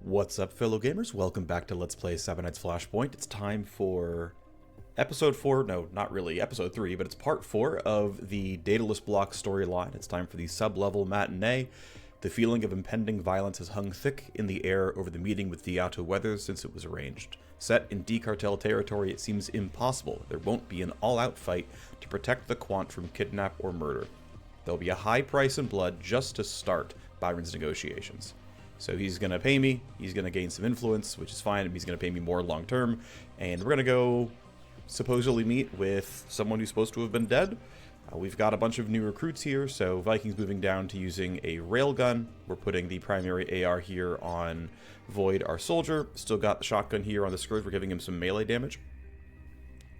What's up, fellow gamers? Welcome back to Let's Play Seven Nights Flashpoint. It's time for episode 4, no, not really, episode 3, but it's part 4 of the Daedalus Bloc storyline. It's time for the Sublevel Matinee. The feeling of impending violence has hung thick in the air over the meeting with Diato Weathers since it was arranged. Set in D-Cartel territory, it seems impossible there won't be an all-out fight to protect the Quant from kidnap or murder. There'll be a high price in blood just to start Byron's negotiations. So he's going to pay me, he's going to gain some influence, which is fine, he's going to pay me more long term, and we're going to go supposedly meet with someone who's supposed to have been dead. We've got a bunch of new recruits here, so Viking's moving down to using a railgun. We're putting the primary AR here on Void, our soldier. Still got the shotgun here on the Scourge, we're giving him some melee damage.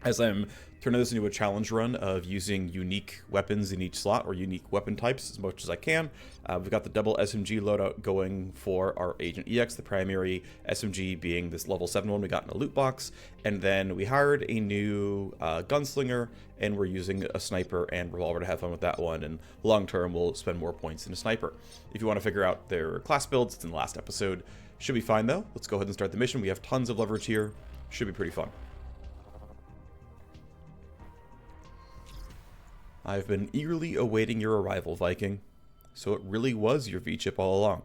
As I'm turning this into a challenge run of using unique weapons in each slot, or unique weapon types as much as I can. We've got the double SMG loadout going for our Agent EX, the primary SMG being this level 7 one we got in a loot box. And then we hired a new gunslinger, and we're using a sniper and revolver to have fun with that one. And long term, we'll spend more points in a sniper. If you want to figure out their class builds, it's in the last episode. Should be fine though. Let's go ahead and start the mission. We have tons of leverage here. Should be pretty fun. I've been eagerly awaiting your arrival, Viking. So it really was your V-chip all along.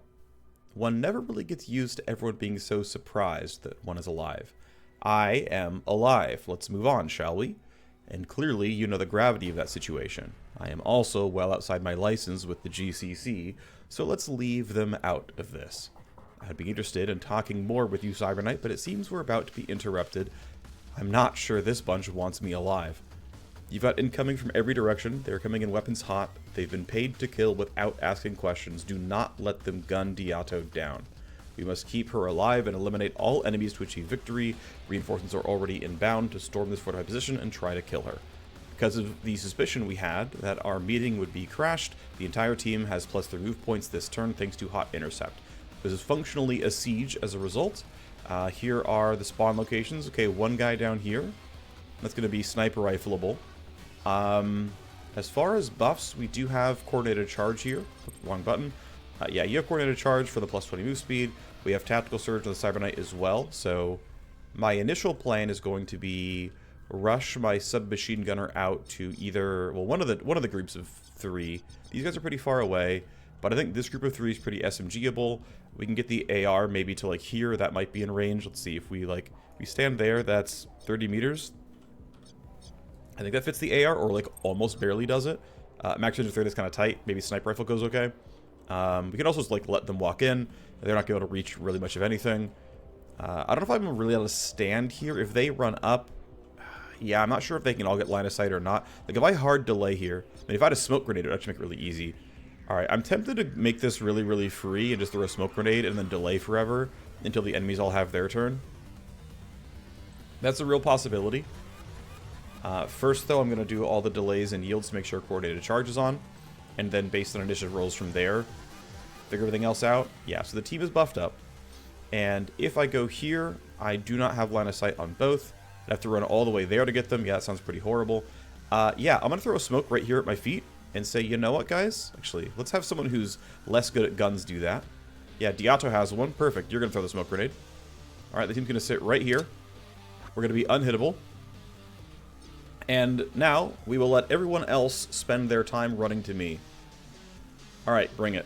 One never really gets used to everyone being so surprised that one is alive. I am alive. Let's move on, shall we? And clearly you know the gravity of that situation. I am also well outside my license with the GCC, so let's leave them out of this. I'd be interested in talking more with you, Cyberknight, but it seems we're about to be interrupted. I'm not sure this bunch wants me alive. You've got incoming from every direction. They're coming in weapons hot. They've been paid to kill without asking questions. Do not let them gun Diato down. We must keep her alive and eliminate all enemies to achieve victory. Reinforcements are already inbound to storm this fortified position and try to kill her. Because of the suspicion we had that our meeting would be crashed, the entire team has +3 move points this turn thanks to Hot Intercept. This is functionally a siege as a result. Here are the spawn locations. Okay, one guy down here. That's going to be sniper rifleable. As far as buffs, we do have coordinated charge here. Wrong button. Yeah, you have coordinated charge for the +20 move speed. We have tactical surge on the Cyberknight as well. So my initial plan is going to be rush my submachine gunner out to either, well, one of the groups of 3. These guys are pretty far away, but I think this group of 3 is pretty SMGable. We can get the AR maybe to like here. That might be in range. Let's see if we stand there. That's 30 meters. I think that fits the AR, or like almost barely does it. Max range of 30 is kind of tight. Maybe sniper rifle goes okay. We can also just like let them walk in. They're not going to be able to reach really much of anything. I don't know if I'm really able to stand here. If they run up, yeah, I'm not sure if they can all get line of sight or not. Like if I hard delay here, I mean, if I had a smoke grenade, it would actually make it really easy. All right, I'm tempted to make this really, really free and just throw a smoke grenade and then delay forever until the enemies all have their turn. That's a real possibility. First, though, I'm going to do all the delays and yields to make sure coordinated charge is on. And then, based on initiative rolls from there, figure everything else out. Yeah, so the team is buffed up. And if I go here, I do not have line of sight on both. I have to run all the way there to get them. Yeah, that sounds pretty horrible. Yeah, I'm going to throw a smoke right here at my feet and say, you know what, guys? Actually, let's have someone who's less good at guns do that. Yeah, Diato has one. Perfect. You're going to throw the smoke grenade. All right, the team's going to sit right here. We're going to be unhittable. And now, we will let everyone else spend their time running to me. Alright, bring it.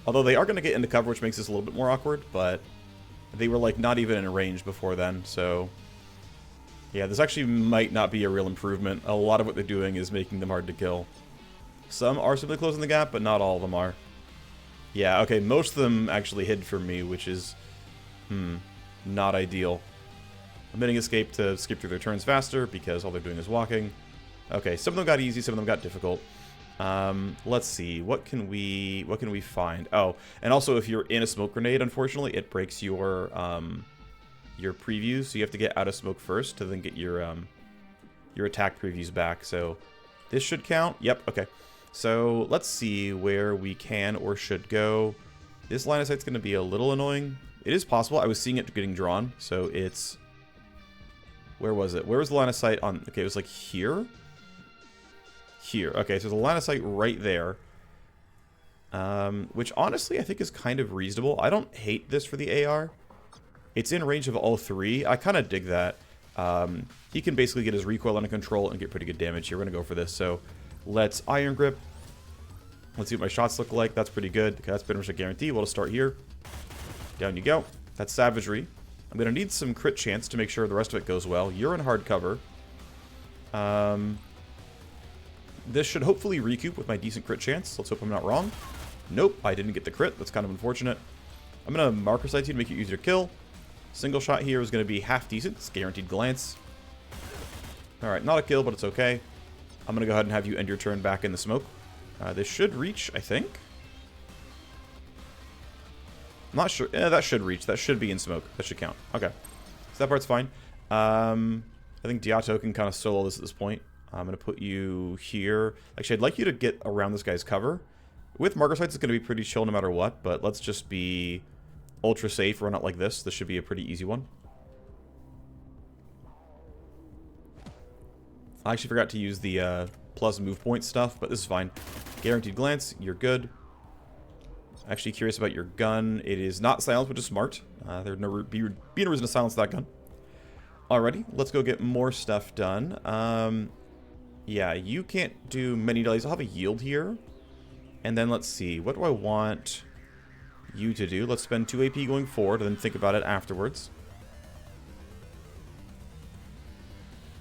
Although they are going to get into cover, which makes this a little bit more awkward, but they were, like, not even in range before then, so yeah, this actually might not be a real improvement. A lot of what they're doing is making them hard to kill. Some are simply closing the gap, but not all of them are. Yeah, okay, most of them actually hid from me, which is, not ideal. Omitting escape to skip through their turns faster because all they're doing is walking. Okay, some of them got easy, some of them got difficult. Let's see, what can we find? Oh, and also if you're in a smoke grenade, unfortunately, it breaks your previews, so you have to get out of smoke first to then get your attack previews back. So this should count. Yep, okay. So let's see where we can or should go. This line of sight's going to be a little annoying. It is possible. I was seeing it getting drawn, so it's... Where was it? Where was the line of sight on... Okay, it was like here? Here. Okay, so there's a line of sight right there. which honestly I think is kind of reasonable. I don't hate this for the AR. It's in range of all three. I kind of dig that. He can basically get his recoil under control and get pretty good damage here. We're going to go for this. So let's Iron Grip. Let's see what my shots look like. That's pretty good. Okay, that's pretty much a guarantee. We'll just start here. Down you go. That's Savagery. I'm going to need some crit chance to make sure the rest of it goes well. You're in hard cover. This should hopefully recoup with my decent crit chance. Let's hope I'm not wrong. Nope, I didn't get the crit. That's kind of unfortunate. I'm going to Marker Sight you to make it easier to kill. Single shot here is going to be half decent. It's guaranteed glance. Alright, not a kill, but it's okay. I'm going to go ahead and have you end your turn back in the smoke. This should reach, I think. I'm not sure. That should reach. That should be in smoke. That should count. Okay. So that part's fine. I think Diato can kind of solo this at this point. I'm going to put you here. Actually, I'd like you to get around this guy's cover. With Marker Sights, it's going to be pretty chill no matter what, but let's just be ultra safe, run out like this. This should be a pretty easy one. I actually forgot to use the plus move point stuff, but this is fine. Guaranteed glance, you're good. Actually curious about your gun. It is not silenced, which is smart. There'd never be no reason to silence that gun. Alrighty, let's go get more stuff done. Yeah, you can't do many delays. I'll have a yield here. And then let's see, what do I want you to do? Let's spend 2 AP going forward and then think about it afterwards.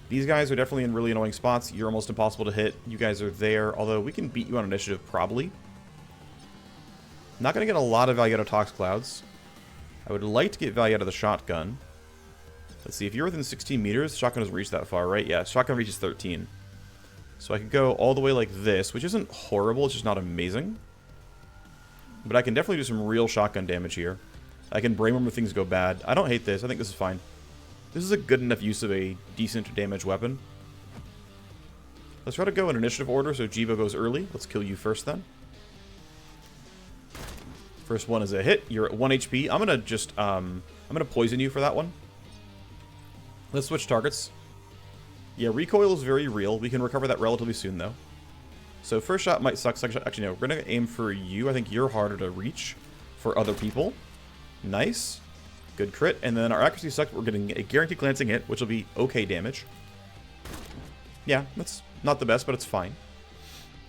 These guys are definitely in really annoying spots. You're almost impossible to hit. You guys are there, although we can beat you on initiative, probably. Not going to get a lot of value out of Tox Clouds. I would like to get value out of the shotgun. Let's see, if you're within 16 meters, shotgun doesn't reach that far, right? Yeah, shotgun reaches 13. So I could go all the way like this, which isn't horrible, it's just not amazing. But I can definitely do some real shotgun damage here. I can brainworm when things go bad. I don't hate this, I think this is fine. This is a good enough use of a decent damage weapon. Let's try to go in initiative order, so Jibo goes early. Let's kill you first then. First one is a hit. You're at 1 HP. I'm gonna just, I'm gonna poison you for that one. Let's switch targets. Yeah, recoil is very real. We can recover that relatively soon, though. So first shot might suck. Second shot, actually, no. We're going to aim for you. I think you're harder to reach for other people. Nice. Good crit. And then our accuracy sucks. We're getting a guaranteed glancing hit, which will be okay damage. Yeah, that's not the best, but it's fine.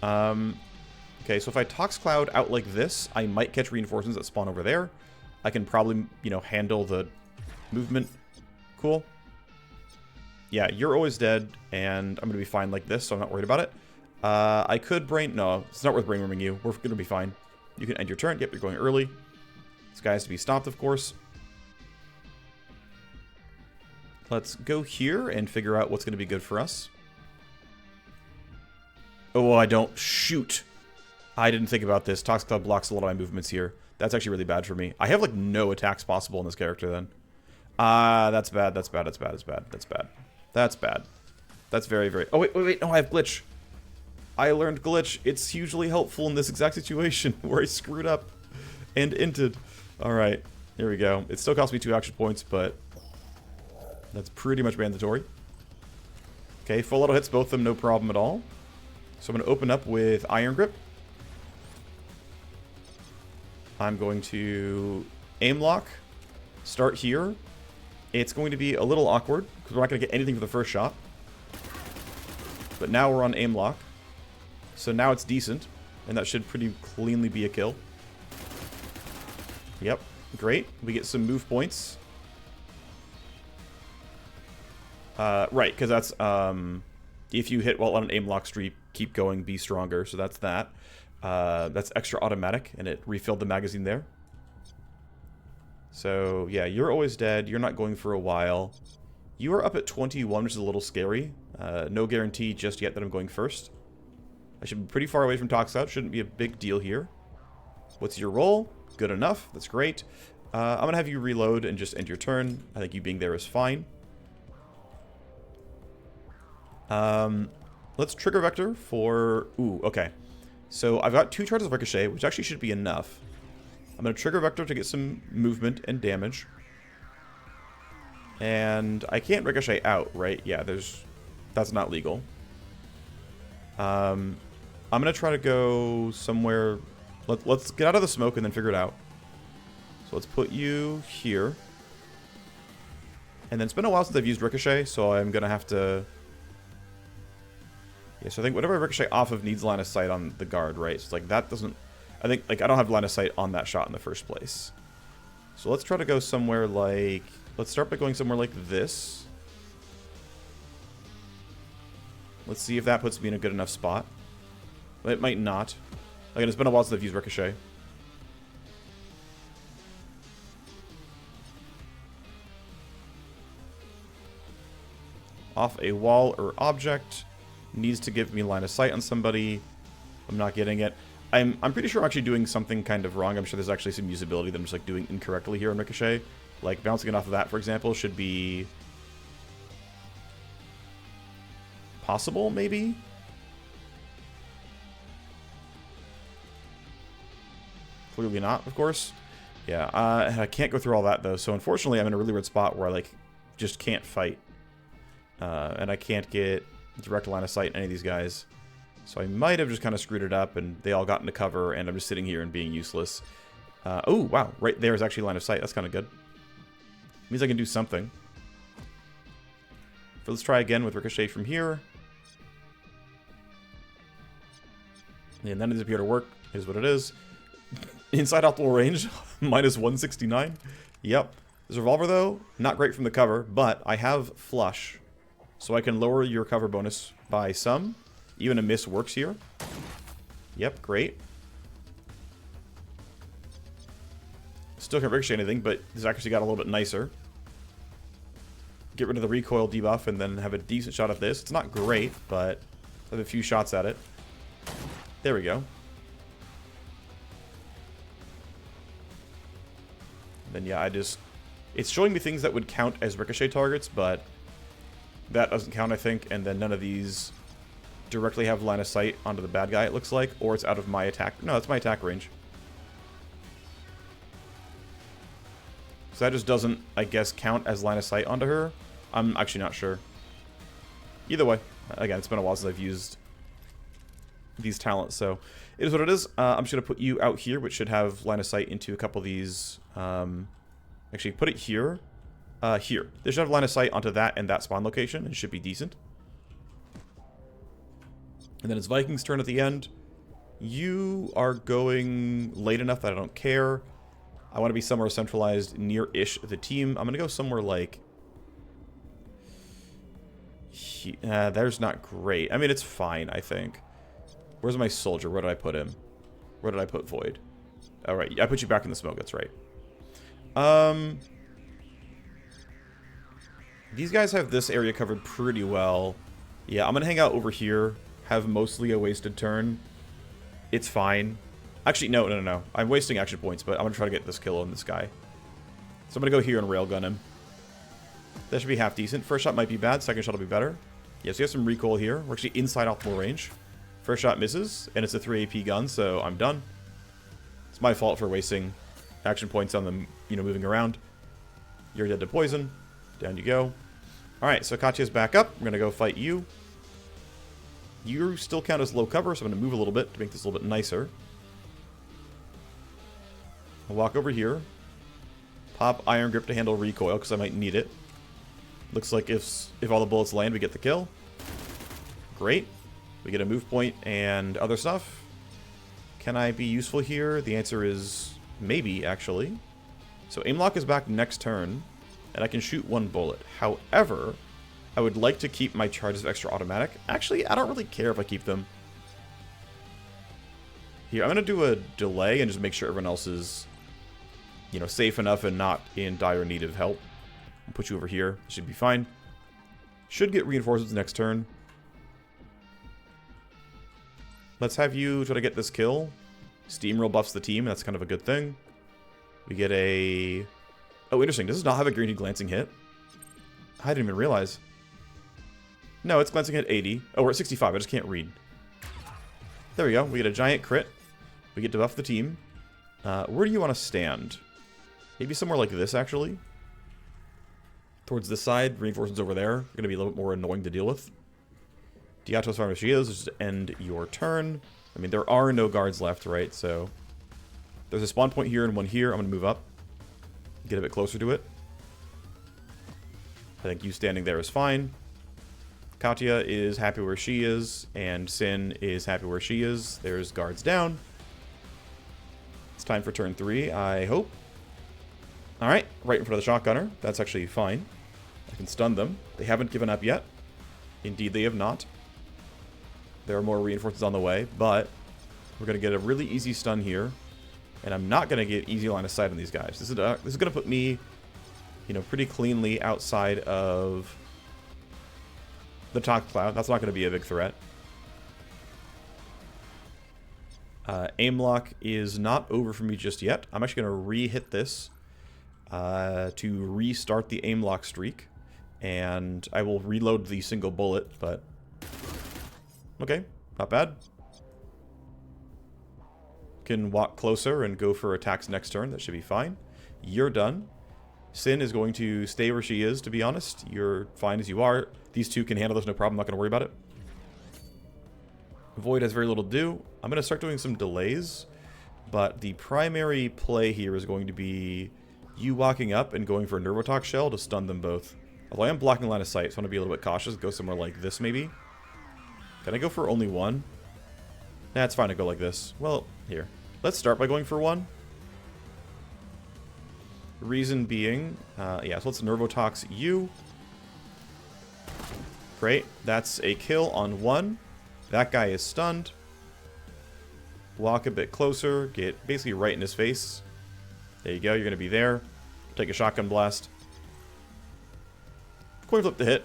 Okay, so if I Tox Cloud out like this, I might catch reinforcements that spawn over there. I can probably, you know, handle the movement. Cool. Yeah, you're always dead, and I'm going to be fine like this, so I'm not worried about it. I could brain... No, it's not worth brainworming you. We're going to be fine. You can end your turn. Yep, you're going early. This guy has to be stopped, of course. Let's go here and figure out what's going to be good for us. Oh, I don't... Shoot! I didn't think about this. Tox Cloud blocks a lot of my movements here. That's actually really bad for me. I have, like, no attacks possible in this character, then. That's bad, that's bad, that's bad, that's bad, that's bad. That's bad. That's very, very... Oh, wait. No, I have Glitch. I learned Glitch. It's hugely helpful in this exact situation where I screwed up and inted. Alright, here we go. It still cost me 2 action points, but that's pretty much mandatory. Okay, full auto hits both of them, no problem at all. So I'm going to open up with Iron Grip. I'm going to aim lock. Start here. It's going to be a little awkward, because we're not going to get anything for the first shot. But now we're on aim lock. So now it's decent, and that should pretty cleanly be a kill. Yep, great. We get some move points. Right, because that's, if you hit while on an aim lock streak, keep going, be stronger, so that's that. That's extra automatic, and it refilled the magazine there. So, yeah, you're always dead. You're not going for a while. You are up at 21, which is a little scary. No guarantee just yet that I'm going first. I should be pretty far away from Tox Cloud. Shouldn't be a big deal here. What's your roll? Good enough. That's great. I'm going to have you reload and just end your turn. I think you being there is fine. Let's trigger vector for... Ooh, okay. So I've got 2 charges of Ricochet, which actually should be enough. I'm going to trigger vector to get some movement and damage. And I can't Ricochet out, right? Yeah, that's not legal. I'm going to try to go somewhere Let's get out of the smoke and then figure it out. So let's put you here. And then it's been a while since I've used Ricochet, so I'm going to have to... Yeah, so I think whatever I Ricochet off of needs line of sight on the guard, right? So it's like that doesn't... I think, like, I don't have line of sight on that shot in the first place. So let's try to go somewhere like... Let's start by going somewhere like this. Let's see if that puts me in a good enough spot. It might not. Again, it's been a while since I've used Ricochet. Off a wall or object. Needs to give me line of sight on somebody. I'm not getting it. I'm pretty sure I'm actually doing something kind of wrong. I'm sure there's actually some usability that I'm just like doing incorrectly here on Ricochet. Like bouncing it off of that, for example, should be possible, maybe? Clearly not, of course. Yeah, I can't go through all that, though. So unfortunately, I'm in a really weird spot where I, like, just can't fight. And I can't get direct line of sight on any of these guys. So I might have just kind of screwed it up, and they all got into cover, and I'm just sitting here and being useless. Oh, wow. Right there is actually line of sight. That's kind of good. Means I can do something. So let's try again with Ricochet from here. And none of these appear to work. Is what it is. Inside optimal range, minus 169. Yep. This revolver, though, not great from the cover, but I have flush. So I can lower your cover bonus by some. Even a miss works here. Yep, great. Still can't ricochet anything, but this accuracy got a little bit nicer. Get rid of the recoil debuff and then have a decent shot at this. It's not great, but I have a few shots at it. There we go. Then yeah, it's showing me things that would count as ricochet targets, but that doesn't count, I think, and then none of these directly have line of sight onto the bad guy, it looks like, or it's out of my attack. No, it's my attack range. So that just doesn't, I guess, count as line of sight onto her. I'm actually not sure. Either way, again, it's been a while since I've used these talents, so it is what it is. I'm just going to put you out here, which should have line of sight into a couple of these. Actually, put it here. Here. They should have line of sight onto that and that spawn location. It should be decent. And then it's Viking's turn at the end. You are going late enough that I don't care. I want to be somewhere centralized near-ish the team. I'm going to go somewhere like... there's not great. I mean, it's fine, I think. Where's my soldier? Where did I put him? Where did I put Void? All right, I put you back in the smoke. That's right. These guys have this area covered pretty well. Yeah, I'm going to hang out over here. Have mostly a wasted turn. It's fine. Actually, no. I'm wasting action points, but I'm going to try to get this kill on this guy. So I'm going to go here and railgun him. That should be half decent. First shot might be bad. Second shot will be better. Yeah, so you have some recoil here. We're actually inside optimal range. First shot misses, and it's a 3 AP gun, so I'm done. It's my fault for wasting action points on them, you know, moving around. You're dead to poison. Down you go. Alright, so Katya's back up. I'm going to go fight you. You still count as low cover, so I'm going to move a little bit to make this a little bit nicer. I'll walk over here. Pop Iron Grip to handle recoil, because I might need it. Looks like if all the bullets land, we get the kill. Great. We get a move point and other stuff. Can I be useful here? The answer is maybe, actually. So aim lock is back next turn, and I can shoot one bullet. However, I would like to keep my charges extra automatic. Actually, I don't really care if I keep them. Here, I'm going to do a delay and just make sure everyone else is, you know, safe enough and not in dire need of help. I'll put you over here. Should be fine. Should get reinforcements next turn. Let's have you try to get this kill. Steamroll buffs the team. That's kind of a good thing. We get a... Oh, interesting. Does this not have a guaranteed glancing hit? I didn't even realize. No, it's glancing hit 80. Oh, we're at 65. I just can't read. There we go. We get a giant crit. We get to buff the team. Where do you want to stand? Maybe somewhere like this, actually. Towards this side. Reinforcements over there. Going to be a little bit more annoying to deal with. Diatos Pharmacias, just to end your turn. I mean, there are no guards left, right? So There's a spawn point here and one here. I'm going to move up. Get a bit closer to it. I think you standing there is fine. Katya is happy where she is, and Sin is happy where she is. There's guards down. It's time for turn 3, I hope. Alright, right in front of the shotgunner. That's actually fine. I can stun them. They haven't given up yet. Indeed, they have not. There are more reinforcements on the way, but we're going to get a really easy stun here. And I'm not going to get easy line of sight on these guys. This is going to put me, you know, pretty cleanly outside of the Tox Cloud. That's not going to be a big threat. Aim lock is not over for me just yet. I'm actually going to re-hit this to restart the aim lock streak. And I will reload the single bullet, but okay, not bad. Can walk closer and go for attacks next turn. That should be fine. You're done. Sin is going to stay where she is, to be honest. You're fine as you are. These two can handle this, no problem. I'm not going to worry about it. Void has very little to do. I'm going to start doing some delays, but the primary play here is going to be you walking up and going for a Nervotox shell to stun them both. Although I am blocking line of sight, so I want to be a little bit cautious. Go somewhere like this, maybe. Can I go for only one? Nah, it's fine to go like this. Well, here. Let's start by going for one. Reason being, yeah, so let's Nervotox you. Great. That's a kill on one. That guy is stunned. Walk a bit closer. Get basically right in his face. There you go. You're going to be there. Take a shotgun blast. Coin flip to hit.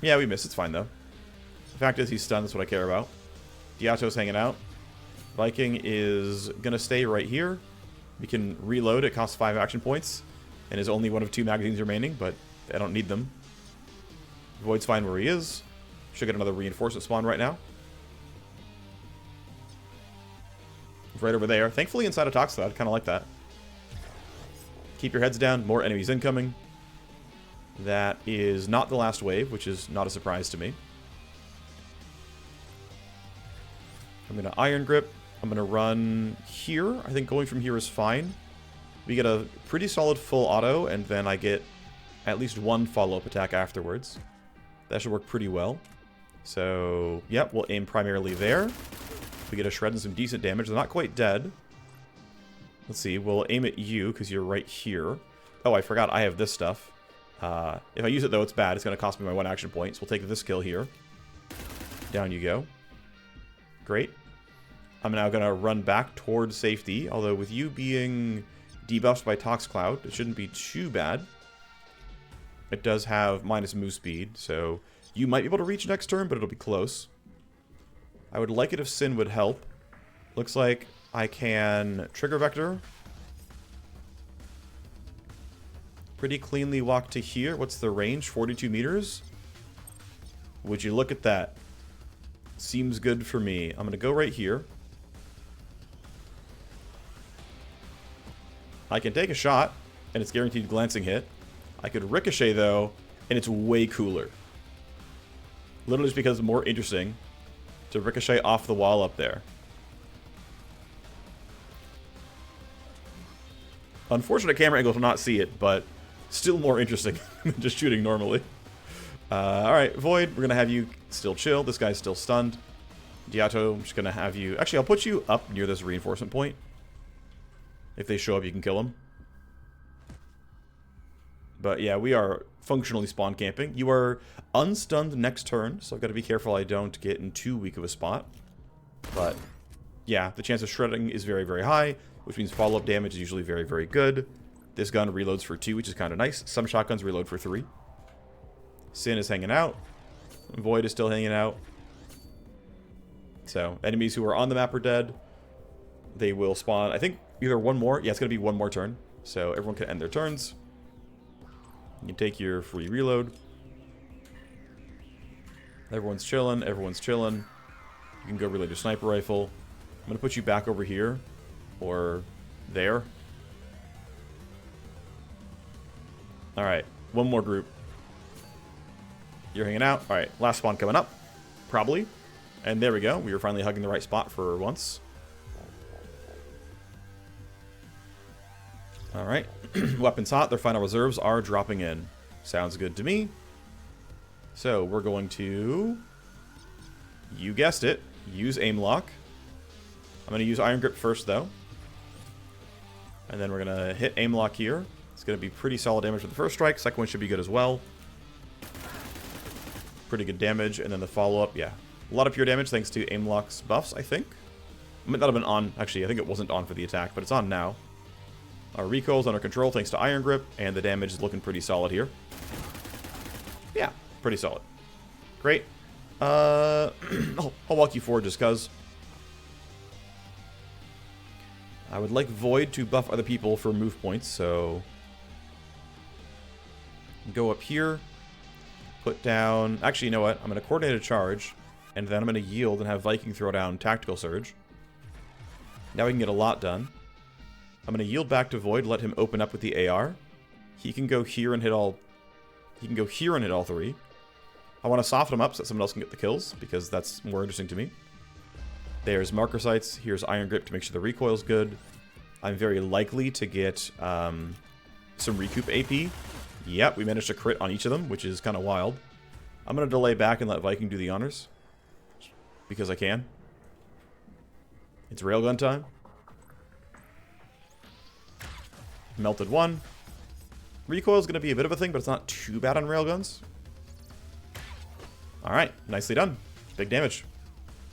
Yeah, we missed. It's fine, though. The fact is he's stunned. That's what I care about. Diato's hanging out. Viking is going to stay right here. We can reload. It costs 5 action points. And is only one of 2 magazines remaining, but I don't need them. Void's fine where he is. Should get another reinforcement spawn right now. Right over there. Thankfully inside a Tox Cloud. Kind of like that. Keep your heads down. More enemies incoming. That is not the last wave, which is not a surprise to me. I'm going to Iron Grip. I'm going to run here. I think going from here is fine. We get a pretty solid full auto, and then I get at least one follow-up attack afterwards. That should work pretty well. So, yep, we'll aim primarily there. We get a shred and some decent damage. They're not quite dead. Let's see. We'll aim at you, because you're right here. Oh, I forgot I have this stuff. If I use it, though, it's bad. It's going to cost me my 1 action point. So we'll take this kill here. Down you go. Great. I'm now going to run back towards safety. Although with you being debuffed by Tox Cloud, it shouldn't be too bad. It does have minus move speed, so you might be able to reach next turn, but it'll be close. I would like it if Sin would help. Looks like I can trigger vector. Pretty cleanly walk to here. What's the range? 42 meters? Would you look at that? Seems good for me. I'm going to go right here. I can take a shot, and it's guaranteed glancing hit. I could ricochet, though, and it's way cooler. Literally just because it's more interesting to ricochet off the wall up there. Unfortunate camera angles will not see it, but still more interesting than just shooting normally. Alright, Void, we're going to have you still chill. This guy's still stunned. Diato, I'm just going to have you... Actually, I'll put you up near this reinforcement point. If they show up, you can kill them. But yeah, we are functionally spawn camping. You are unstunned next turn, so I've got to be careful I don't get in too weak of a spot. But yeah, the chance of shredding is very, very high, which means follow-up damage is usually very, very good. This gun reloads for 2, which is kind of nice. Some shotguns reload for 3. Sin is hanging out. Void is still hanging out. So, enemies who are on the map are dead. They will spawn, I think, either one more. Yeah, it's going to be one more turn. So, everyone can end their turns. You can take your free reload. Everyone's chilling. Everyone's chilling. You can go reload your sniper rifle. I'm going to put you back over here. Or there. Alright. One more group. You're hanging out. Alright. Last spawn coming up. Probably. And there we go. We were finally hugging the right spot for once. Alright. Weapons hot. Their final reserves are dropping in. Sounds good to me. So, we're going to... You guessed it. Use aim lock. I'm going to use Iron Grip first, though. And then we're going to hit aim lock here. It's going to be pretty solid damage for the first strike. Second one should be good as well. Pretty good damage. And then the follow-up, yeah. A lot of pure damage thanks to aim lock's buffs, I think. It might not have been on. Actually, I think it wasn't on for the attack, but it's on now. Our recoil's under control thanks to Iron Grip, and the damage is looking pretty solid here. Yeah, pretty solid. Great. I'll walk you forward just because. I would like Void to buff other people for move points, so... Go up here. Put down... Actually, you know what? I'm going to coordinate a charge, and then I'm going to yield and have Viking throw down Tactical Surge. Now we can get a lot done. I'm going to yield back to Void, let him open up with the AR. He can go here and hit all... He can go here and hit all three. I want to soften him up so that someone else can get the kills, because that's more interesting to me. There's Marker Sights. Here's Iron Grip to make sure the recoil's good. I'm very likely to get some Recoup AP. Yep, we managed to crit on each of them, which is kind of wild. I'm going to delay back and let Viking do the honors. Because I can. It's railgun time. Melted one. Recoil's going to be a bit of a thing, but it's not too bad on railguns. Alright, nicely done. Big damage.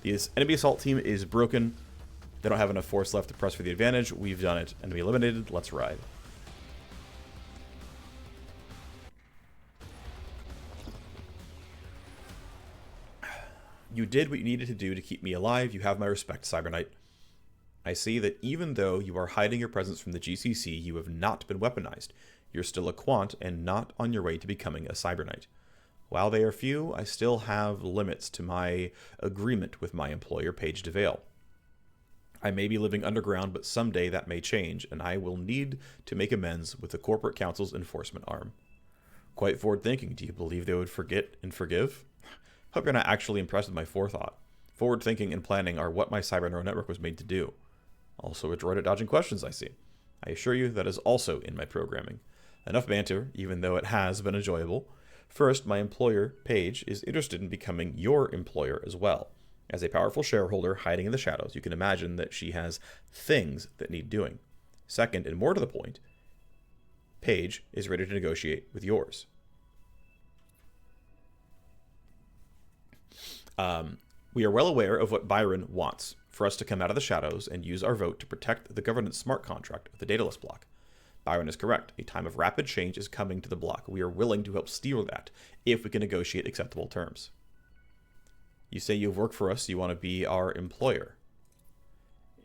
The enemy assault team is broken. They don't have enough force left to press for the advantage. We've done it. Enemy eliminated. Let's ride. You did what you needed to do to keep me alive. You have my respect, Cyber Knight. I see that even though you are hiding your presence from the GCC, you have not been weaponized. You're still a quant and not on your way to becoming a Cyber Knight. While they are few, I still have limits to my agreement with my employer, Paige De Vail. I may be living underground, but someday that may change, and I will need to make amends with the corporate council's enforcement arm. Quite forward-thinking. Do you believe they would forget and forgive? Hope you're not actually impressed with my forethought. Forward-thinking and planning are what my cyber neural network was made to do. Also adroit at dodging questions, I see. I assure you that is also in my programming. Enough banter, even though it has been enjoyable. First, my employer, Paige, is interested in becoming your employer as well. As a powerful shareholder hiding in the shadows, you can imagine that she has things that need doing. Second, and more to the point, Paige is ready to negotiate with yours. We are well aware of what Byron wants, for us to come out of the shadows and use our vote to protect the governance smart contract of the Daedalus Bloc. Byron is correct. A time of rapid change is coming to the block. We are willing to help steer that, if we can negotiate acceptable terms. You say you've worked for us, you want to be our employer.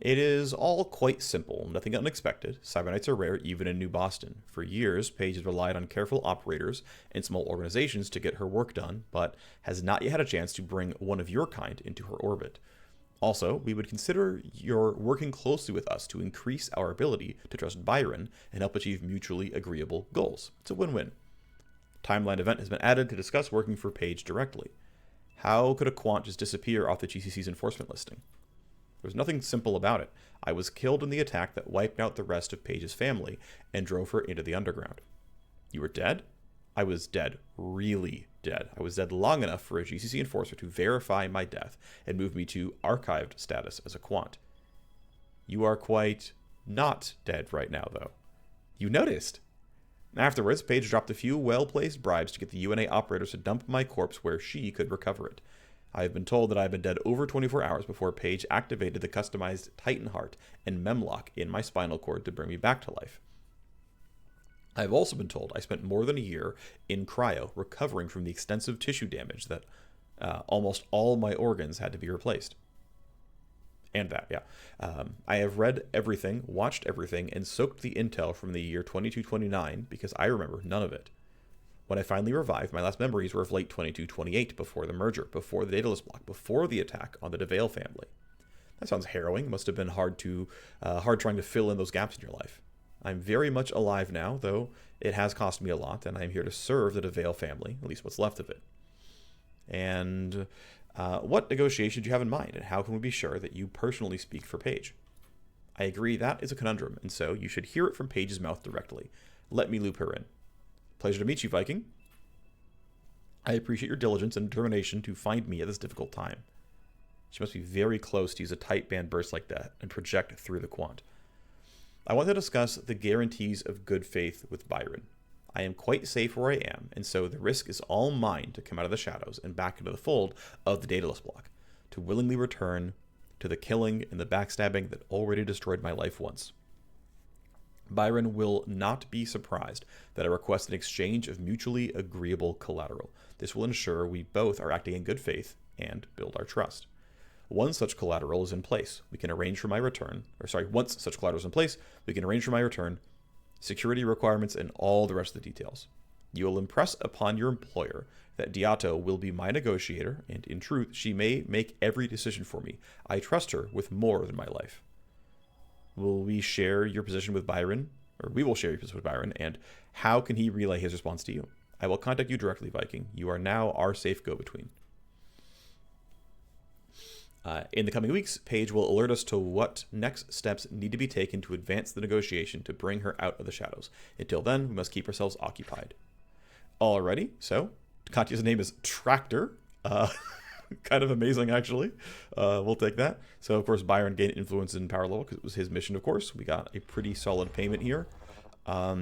It is all quite simple, nothing unexpected. Cyber Knights are rare even in New Boston. For years, Paige has relied on careful operators and small organizations to get her work done, but has not yet had a chance to bring one of your kind into her orbit. Also, we would consider your working closely with us to increase our ability to trust Byron and help achieve mutually agreeable goals. It's a win-win. Timeline event has been added to discuss working for Paige directly. How could a quant just disappear off the GCC's enforcement listing? There's nothing simple about it. I was killed in the attack that wiped out the rest of Paige's family and drove her into the underground. You were dead? I was dead. Really dead. I was dead long enough for a GCC enforcer to verify my death and move me to archived status as a quant. You are quite not dead right now, though. You noticed. Afterwards, Paige dropped a few well-placed bribes to get the UNA operators to dump my corpse where she could recover it. I have been told that I have been dead over 24 hours before Paige activated the customized Titan Heart and Memlock in my spinal cord to bring me back to life. I have also been told I spent more than a year in cryo recovering from the extensive tissue damage that almost all my organs had to be replaced. And that, yeah. I have read everything, watched everything, and soaked the intel from the year 2229 because I remember none of it. When I finally revived, my last memories were of late 2228, before the merger, before the Daedalus Bloc, before the attack on the De Vail family. That sounds harrowing. Must have been hard trying to fill in those gaps in your life. I'm very much alive now, though it has cost me a lot, and I'm here to serve the De Vail family, at least what's left of it. And what negotiation do you have in mind, and how can we be sure that you personally speak for Paige? I agree that is a conundrum, and so you should hear it from Paige's mouth directly. Let me loop her in. Pleasure to meet you, Viking. I appreciate your diligence and determination to find me at this difficult time. She must be very close to use a tight band burst like that and project through the quant. I want to discuss the guarantees of good faith with Byron. I am quite safe where I am, and so the risk is all mine to come out of the shadows and back into the fold of the Daedalus Bloc, to willingly return to the killing and the backstabbing that already destroyed my life once. Byron will not be surprised that I request an exchange of mutually agreeable collateral. This will ensure we both are acting in good faith and build our trust. Once such collateral is in place, we can arrange for my return, once such collateral is in place, we can arrange for my return, security requirements, and all the rest of the details. You will impress upon your employer that Diato will be my negotiator, and in truth, she may make every decision for me. I trust her with more than my life. Will we share your position with Byron? Or we will share your position with Byron, and how can he relay his response to you? I will contact you directly, Viking. You are now our safe go-between. In the coming weeks, Paige will alert us to what next steps need to be taken to advance the negotiation to bring her out of the shadows. Until then, we must keep ourselves occupied. Alrighty, so Katya's name is Tractor. Kind of amazing, actually. We'll take that. So, of course, Byron gained influence in power level because it was his mission, of course. We got a pretty solid payment here. I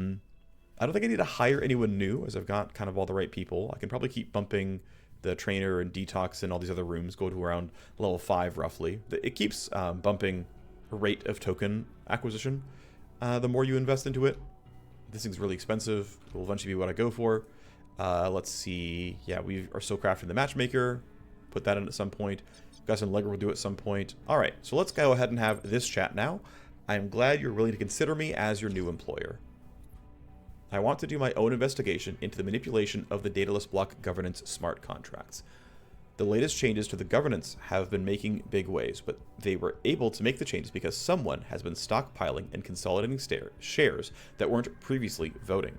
don't think I need to hire anyone new, as I've got kind of all the right people. I can probably keep bumping the trainer and detox and all these other rooms, go to around level 5 roughly. It keeps bumping rate of token acquisition the more you invest into it. This thing's really expensive. It will eventually be what I go for. Let's see. Yeah, we are still crafting the matchmaker. Put that in at some point. Got some Legger we'll do at some point. All right, so let's go ahead and have this chat now. I am glad you're willing to consider me as your new employer. I want to do my own investigation into the manipulation of the Daedalus Bloc governance smart contracts. The latest changes to the governance have been making big waves, but they were able to make the changes because someone has been stockpiling and consolidating shares that weren't previously voting.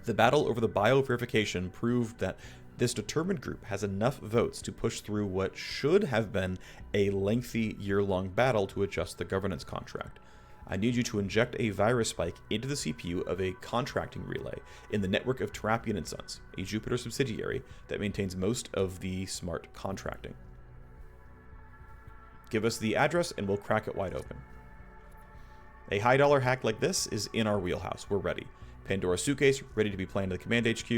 The battle over the bio-verification proved that this determined group has enough votes to push through what should have been a lengthy year-long battle to adjust the governance contract. I need you to inject a virus spike into the CPU of a contracting relay in the network of Terrapian & Sons, a Jupiter subsidiary that maintains most of the smart contracting. Give us the address and we'll crack it wide open. A high-dollar hack like this is in our wheelhouse. We're ready. Pandora Suitcase, ready to be planned to the Command HQ.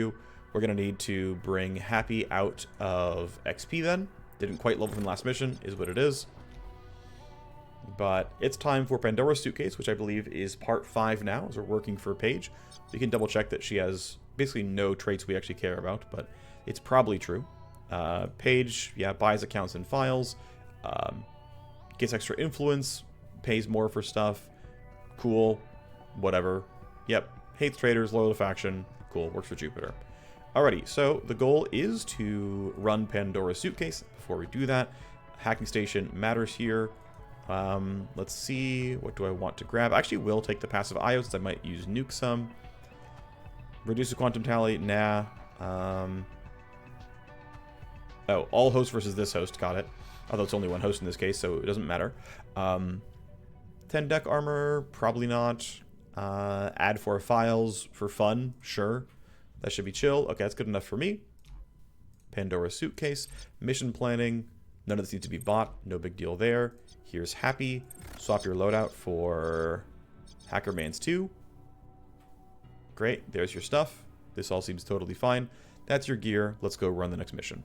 We're going to need to bring Happy out of XP then. Didn't quite level from last mission, is what it is. But it's time for Pandora Suitcase, which I believe is part 5 now, as we're working for Paige. We can double check that she has basically no traits we actually care about, but it's probably true. Paige, yeah, buys accounts and files, gets extra influence, pays more for stuff. Cool, whatever. Yep, hates traders, loyal to faction. Cool, works for Jupiter. Alrighty, so the goal is to run Pandora Suitcase. Before we do that, hacking station matters here. Let's see, what do I want to grab? I actually will take the passive IO since I might use nuke some. Reduce the quantum tally, nah. Oh, all hosts versus this host, got it. Although it's only one host in this case, so it doesn't matter. 10 deck armor, probably not. Add 4 files for fun, sure. That should be chill. Okay, that's good enough for me. Pandora Suitcase, mission planning. None of this needs to be bought, no big deal there. Here's Happy. Swap your loadout for Hackerman's 2. Great, there's your stuff. This all seems totally fine. That's your gear. Let's go run the next mission.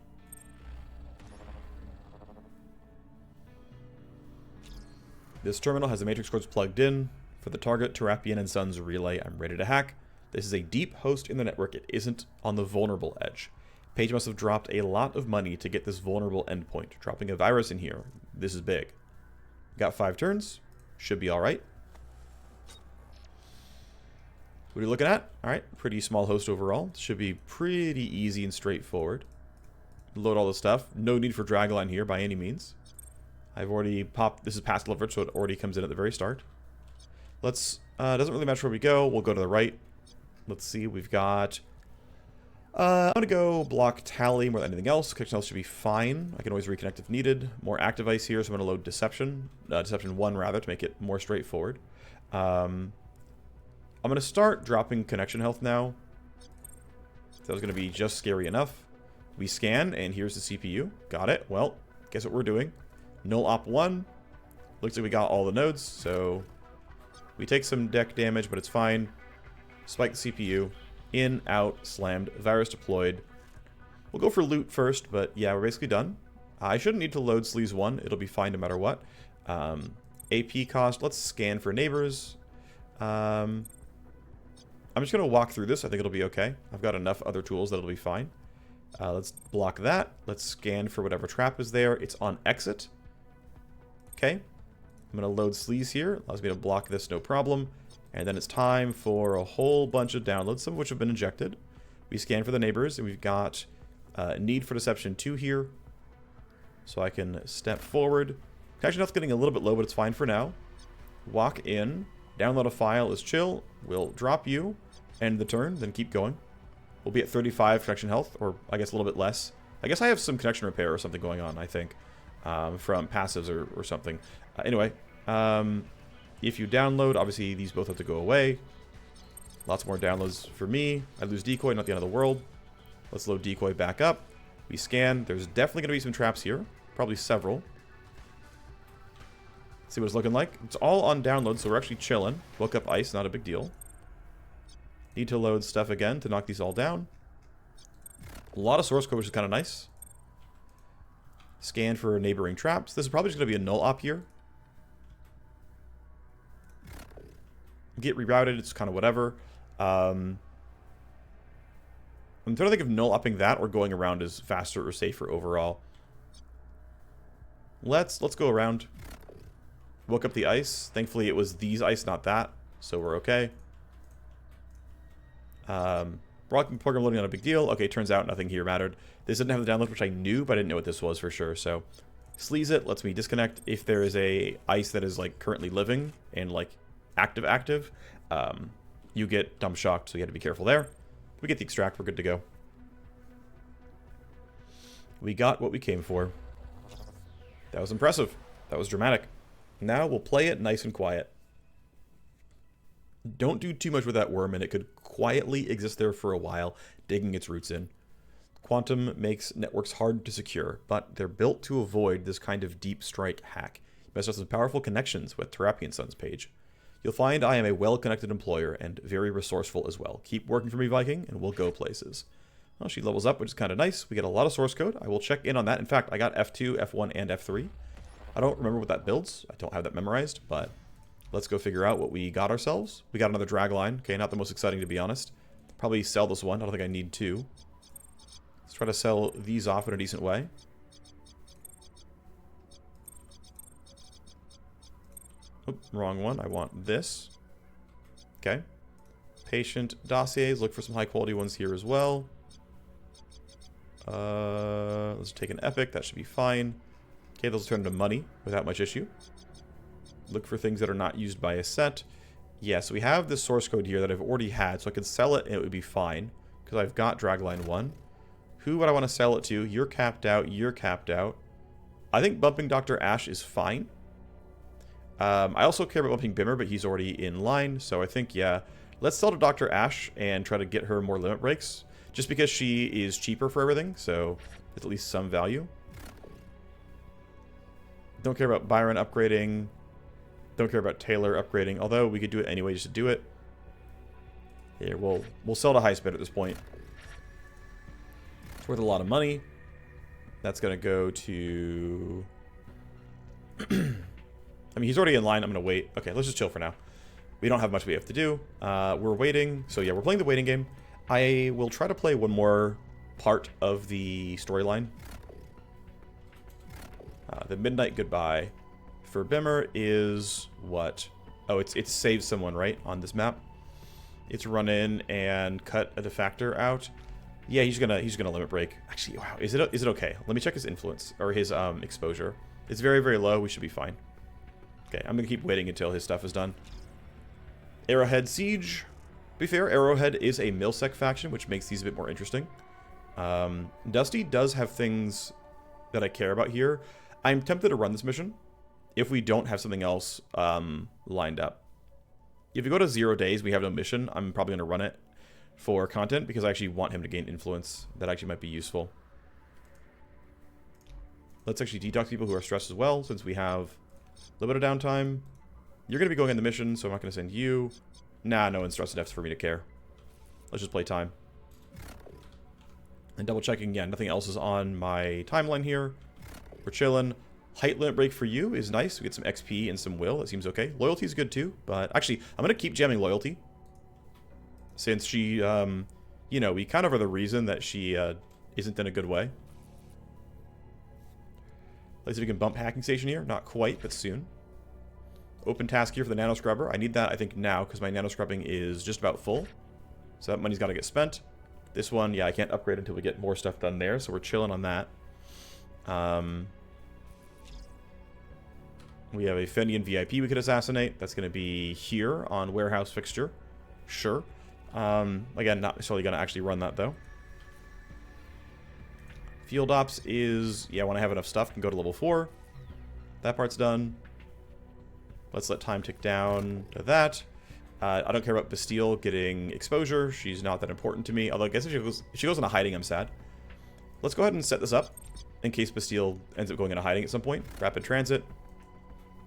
This terminal has the matrix cords plugged in. For the target, Terrapian & Sons relay, I'm ready to hack. This is a deep host in the network. It isn't on the vulnerable edge. Paige must have dropped a lot of money to get this vulnerable endpoint. Dropping a virus in here, this is big. Got 5 turns. Should be alright. What are you looking at? Alright, pretty small host overall. Should be pretty easy and straightforward. Load all the stuff. No need for dragline here by any means. I've already popped... This is past leverage, so it already comes in at the very start. Let's... doesn't really matter where we go. We'll go to the right. Let's see. We've got... I'm going to go block Tally more than anything else. Connection health should be fine. I can always reconnect if needed. More active ice here, so I'm going to load Deception. Deception 1, rather, to make it more straightforward. I'm going to start dropping connection health now. That was going to be just scary enough. We scan, and here's the CPU. Got it. Well, guess what we're doing? Null op 1. Looks like we got all the nodes, so we take some deck damage, but it's fine. Spike the CPU. In, out, slammed, virus deployed. We'll go for loot first, but yeah, we're basically done. I shouldn't need to load Sleaze 1. It'll be fine no matter what. AP cost, let's scan for neighbors. I'm just going to walk through this. I think it'll be okay. I've got enough other tools that it'll be fine. Let's block that. Let's scan for whatever trap is there. It's on exit. Okay. I'm going to load Sleaze here. Allows me to block this, no problem. And then it's time for a whole bunch of downloads, some of which have been injected. We scan for the neighbors, and we've got need for Deception 2 here. So I can step forward. Connection health's getting a little bit low, but it's fine for now. Walk in. Download a file is chill. We'll drop you. End the turn, then keep going. We'll be at 35 connection health, or I guess a little bit less. I guess I have some connection repair or something going on, I think. From passives or something. Anyway. If you download, obviously these both have to go away. Lots more downloads for me. I lose decoy, not the end of the world. Let's load decoy back up. We scan. There's definitely going to be some traps here. Probably several. See what it's looking like. It's all on download, so we're actually chilling. Woke up ice, not a big deal. Need to load stuff again to knock these all down. A lot of source code, which is kind of nice. Scan for neighboring traps. This is probably just going to be a null op here. Get rerouted, it's kind of whatever. I'm trying to think of null upping that or going around is faster or safer overall. Let's go around. Woke up the ice. Thankfully it was these ice, not that. So we're okay. Program loading, not a big deal. Okay, turns out nothing here mattered. This didn't have the download, which I knew, but I didn't know what this was for sure. So Sleaze it, lets me disconnect. If there is a ice that is like currently living and like active, you get dump shocked, so you have to be careful there. We get the extract, we're good to go. We got what we came for. That was impressive. That was dramatic. Now we'll play it nice and quiet. Don't do too much with that worm, and it could quietly exist there for a while, digging its roots in. Quantum makes networks hard to secure, but they're built to avoid this kind of deep strike hack. You must have some powerful connections with Terapian Sons Paige. You'll find I am a well-connected employer and very resourceful as well. Keep working for me, Viking, and we'll go places. Well, she levels up, which is kind of nice. We get a lot of source code. I will check in on that. In fact, I got F2, F1, and F3. I don't remember what that builds. I don't have that memorized, but let's go figure out what we got ourselves. We got another drag line. Okay, not the most exciting, to be honest. Probably sell this one. I don't think I need two. Let's try to sell these off in a decent way. Oop, wrong one. I want this. Okay. Patient dossiers. Look for some high quality ones here as well. Let's take an epic. That should be fine. Okay, those will turn into money without much issue. Look for things that are not used by a set. Yeah, so we have this source code here that I've already had, so I could sell it and it would be fine. Because I've got Dragline 1. Who would I want to sell it to? You're capped out. You're capped out. I think bumping Dr. Ash is fine. I also care about bumping Bimmer, but he's already in line. So I think, yeah, let's sell to Dr. Ash and try to get her more limit breaks. Just because she is cheaper for everything, so it's at least some value. Don't care about Byron upgrading. Don't care about Taylor upgrading, although we could do it anyway just to do it. Here, we'll sell to high spit at this point. It's worth a lot of money. That's going to go to... I mean, he's already in line. I'm going to wait. Okay, let's just chill for now. We don't have much we have to do. We're waiting. So yeah, we're playing the waiting game. I will try to play one more part of the storyline. The Midnight Goodbye for Bimmer is what? Oh, it's save someone, right? On this map. It's run in and cut a defactor out. Yeah, he's gonna limit break. Actually, wow, is it okay? Let me check his influence or his exposure. It's very, very low. We should be fine. Okay, I'm gonna keep waiting until his stuff is done. Arrowhead Siege. To be fair, Arrowhead is a Milsec faction, which makes these a bit more interesting. Dusty does have things that I care about here. I'm tempted to run this mission if we don't have something else lined up. If we go to 0 days, we have no mission, I'm probably going to run it for content because I actually want him to gain influence. That actually might be useful. Let's actually detox people who are stressed as well, since we have a little bit of downtime. You're going to be going in the mission, so I'm not going to send you. Nah, no one's stressed enough for me to care. Let's just play time. And double checking, yeah, nothing else is on my timeline here. We're chilling. Height limit break for you is nice. We get some XP and some will. That seems okay. Loyalty is good too, but actually, I'm going to keep jamming loyalty. Since she, you know, we kind of are the reason that she isn't in a good way. Let's see if we can bump hacking station here. Not quite, but soon. Open task here for the nano scrubber. I need that, I think, now, because my nano scrubbing is just about full. So that money's got to get spent. This one, yeah, I can't upgrade until we get more stuff done there, so we're chilling on that. We have a Fendian VIP we could assassinate. That's going to be here on warehouse fixture. Sure. Again, not necessarily going to actually run that, though. Field ops is, yeah, when I have enough stuff, can go to level 4. That part's done. Let's let time tick down to that. I don't care about Bastille getting exposure. She's not that important to me. Although I guess if she goes into hiding, I'm sad. Let's go ahead and set this up in case Bastille ends up going into hiding at some point. Rapid transit.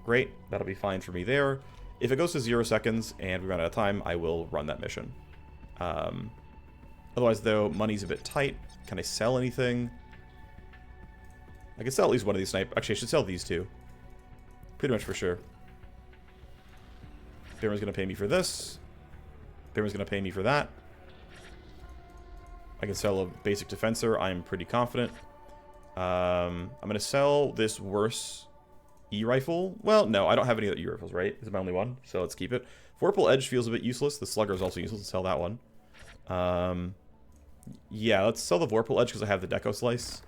Great. That'll be fine for me there. If it goes to 0 seconds and we run out of time, I will run that mission. Otherwise, though, money's a bit tight. Can I sell anything? I can sell at least one of these snipe. Actually, I should sell these two. Pretty much for sure. Bearman's going to pay me for this. Bearman's going to pay me for that. I can sell a basic defensor. I'm pretty confident. I'm going to sell this worse E-rifle. Well, no, I don't have any other E-rifles, right? This is my only one, so let's keep it. Vorpal Edge feels a bit useless. The Slugger is also useless. Let's sell that one. Yeah, let's sell the Vorpal Edge because I have the Deco Slice.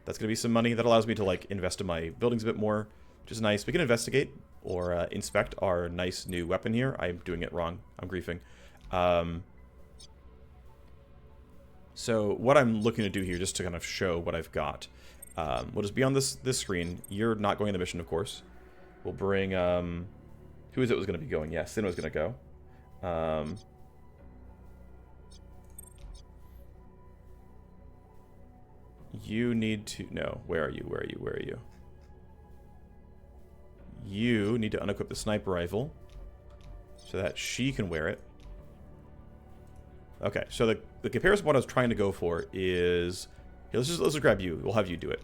That's going to be some money. That allows me to, like, invest in my buildings a bit more, which is nice. We can investigate or inspect our nice new weapon here. I'm doing it wrong. I'm griefing. So what I'm looking to do here, just to kind of show what I've got, we'll just be on this screen. You're not going on the mission, of course. We'll bring, who is it was going to be going? Yeah, Sin was going to go. You need to, no, where are you, where are you, where are you? You need to unequip the sniper rifle so that she can wear it. Okay, so the comparison what I was trying to go for is, here, let's just grab you. We'll have you do it.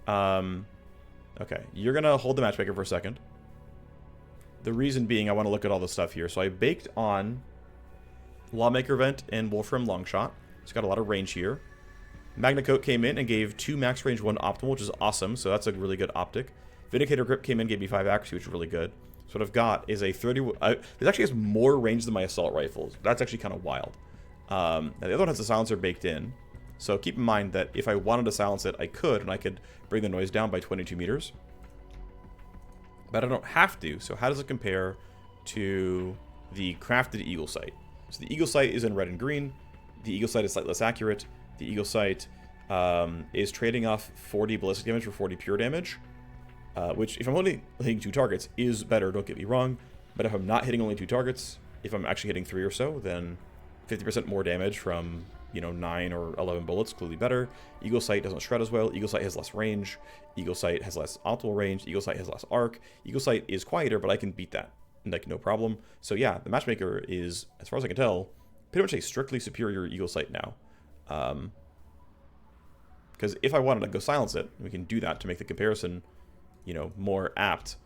Okay, you're gonna hold the matchmaker for a second. The reason being, I want to look at all the stuff here. So I baked on Lawmaker Vent and Wolfram Longshot. It's got a lot of range here. Magna Coat came in and gave 2 max range, 1 optimal, which is awesome. So that's a really good optic. Vindicator Grip came in, gave me 5 accuracy, which is really good. So what I've got is a 30... this actually has more range than my assault rifles. That's actually kind of wild. Now the other one has a silencer baked in. So keep in mind that if I wanted to silence it, I could, and I could bring the noise down by 22 meters. But I don't have to. So how does it compare to the crafted Eagle Sight? So the Eagle Sight is in red and green. The Eagle Sight is slightly less accurate. The Eagle Sight is trading off 40 ballistic damage for 40 pure damage. Which, if I'm only hitting 2 targets, is better, don't get me wrong. But if I'm not hitting only 2 targets, if I'm actually hitting 3 or so, then 50% more damage from, you know, 9 or 11 bullets, clearly better. Eagle Sight doesn't shred as well. Eagle Sight has less range. Eagle Sight has less optimal range. Eagle Sight has less arc. Eagle Sight is quieter, but I can beat that, like, no problem. So yeah, the Matchmaker is, as far as I can tell, pretty much a strictly superior Eagle Sight now. Because if I wanted to go silence it, we can do that to make the comparison, you know, more apt.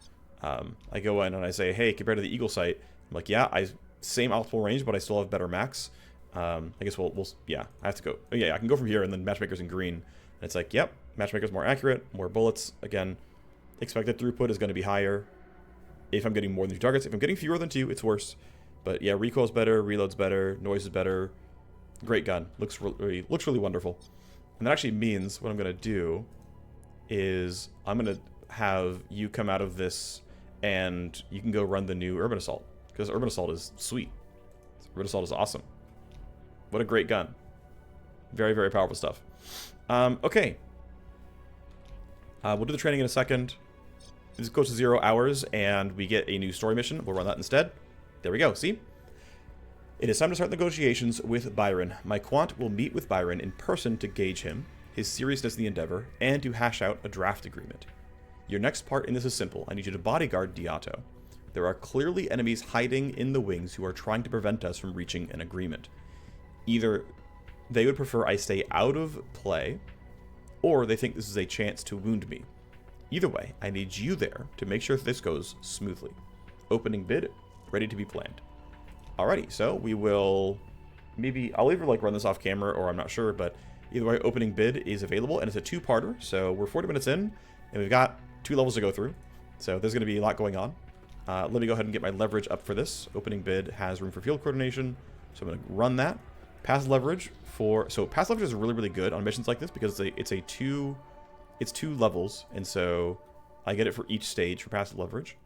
I go in and I say, hey, compared to the Eagle Sight, I'm like, yeah, same optimal range, but I still have better max. I guess we'll yeah, I have to go. Oh, yeah, I can go from here, and then Matchmaker's in green. And it's like, yep, Matchmaker's more accurate, more bullets. Again, expected throughput is going to be higher if I'm getting more than 2 targets. If I'm getting fewer than 2, it's worse. But yeah, recoil's better, reload's better, noise is better. Great gun. Looks really wonderful. And that actually means what I'm going to do is I'm going to have you come out of this and you can go run the new Urban Assault. Because Urban Assault is sweet. Urban Assault is awesome. What a great gun. Very, very powerful stuff. Okay. We'll do the training in a second. This goes to 0 hours, and we get a new story mission. We'll run that instead. There we go. See? It is time to start negotiations with Byron. My quant will meet with Byron in person to gauge him, his seriousness in the endeavor, and to hash out a draft agreement. Your next part in this is simple. I need you to bodyguard Diato. There are clearly enemies hiding in the wings who are trying to prevent us from reaching an agreement. Either they would prefer I stay out of play, or they think this is a chance to wound me. Either way, I need you there to make sure this goes smoothly. Opening bid, ready to be planned. Alrighty, so we will... Maybe... I'll either run this off camera, or I'm not sure, but either way, opening bid is available, and it's a 2-parter, so we're 40 minutes in, and we've got 2 levels to go through. So there's going to be a lot going on. Let me go ahead and get my leverage up for this. Opening bid has room for field coordination, so I'm going to run that. Pass leverage for... So pass leverage is really, really good on missions like this, because it's 2 levels, and so I get it for each stage for passive leverage.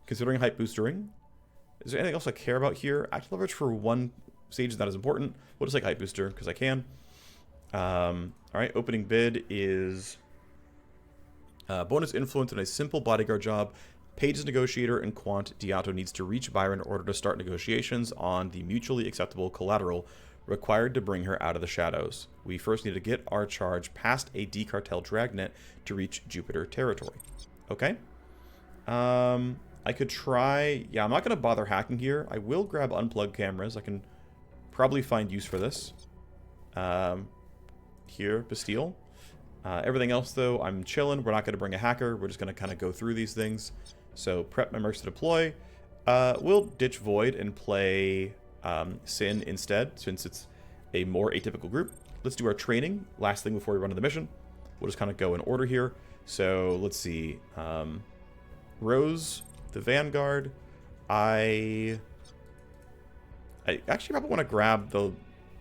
Considering hype boostering, is there anything else I care about here? Active leverage for 1 stage is not as important. We'll just take hype booster because I can. Alright, opening bid is bonus influence in a simple bodyguard job. Paige is negotiator, and quant Diato needs to reach Byron in order to start negotiations on the mutually acceptable collateral required to bring her out of the shadows. We first need to get our charge past a D-Cartel dragnet to reach Jupiter territory. Okay. I could try... Yeah, I'm not going to bother hacking here. I will grab unplugged cameras. I can probably find use for this. Here, Bastille. Everything else, though, I'm chilling. We're not going to bring a hacker. We're just going to kind of go through these things. So, prep my mercs to deploy. We'll ditch Void and play Sin instead, since it's a more atypical group. Let's do our training. Last thing before we run to the mission. We'll just kind of go in order here. So, let's see. Rose, the Vanguard. I actually probably want to grab the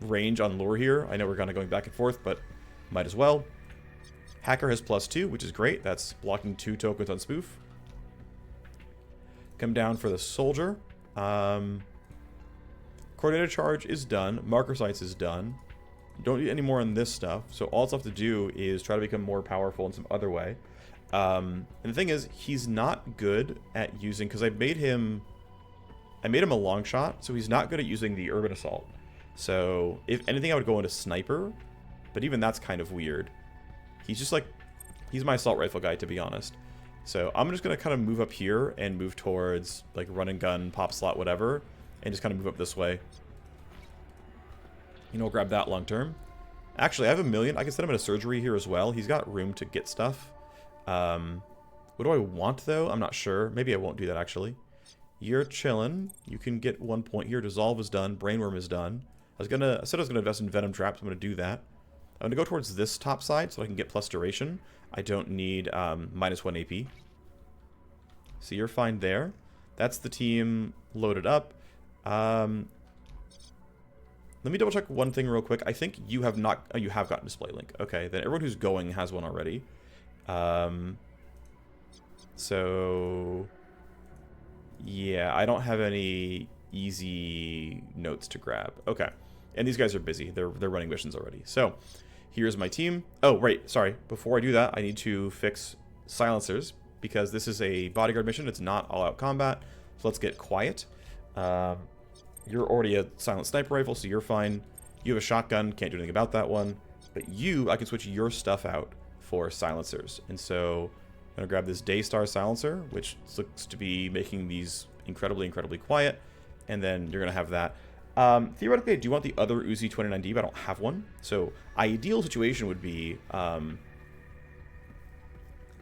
range on lure here. I know we're kind of going back and forth, but might as well. Hacker has +2, which is great. That's blocking 2 tokens on spoof. Come down for the soldier. Coordinated charge is done. Marker sights is done. Don't need any more on this stuff. So all it's left to do is try to become more powerful in some other way. And the thing is, he's not good at using... Because I made him a long shot, so he's not good at using the urban assault. So if anything, I would go into sniper. But even that's kind of weird. He's just like... He's my assault rifle guy, to be honest. So I'm just going to kind of move up here and move towards like run and gun, pop slot, whatever. And just kind of move up this way. You know, grab that long term. Actually, I have 1 million. I can send him into surgery here as well. He's got room to get stuff. What do I want, though? I'm not sure. Maybe I won't do that, actually. You're chilling. You can get 1 point here. Dissolve is done. Brainworm is done. I said I was going to invest in Venom Traps. I'm going to do that. I'm going to go towards this top side so I can get plus duration. I don't need -1 AP. So you're fine there. That's the team loaded up. Let me double check one thing real quick. I think you have not... Oh, you have gotten display link. Okay, then everyone who's going has one already. So... Yeah, I don't have any easy notes to grab. Okay. And these guys are busy. They're running missions already. So, here's my team. Oh, right. Sorry. Before I do that, I need to fix silencers, because this is a bodyguard mission. It's not all-out combat. So let's get quiet. You're already a silent sniper rifle, so you're fine. You have a shotgun. Can't do anything about that one. But I can switch your stuff out for silencers. And so I'm going to grab this Daystar silencer, which looks to be making these incredibly, incredibly quiet. And then you're going to have that. Theoretically, I do want the other Uzi 29D, but I don't have one. So ideal situation would be I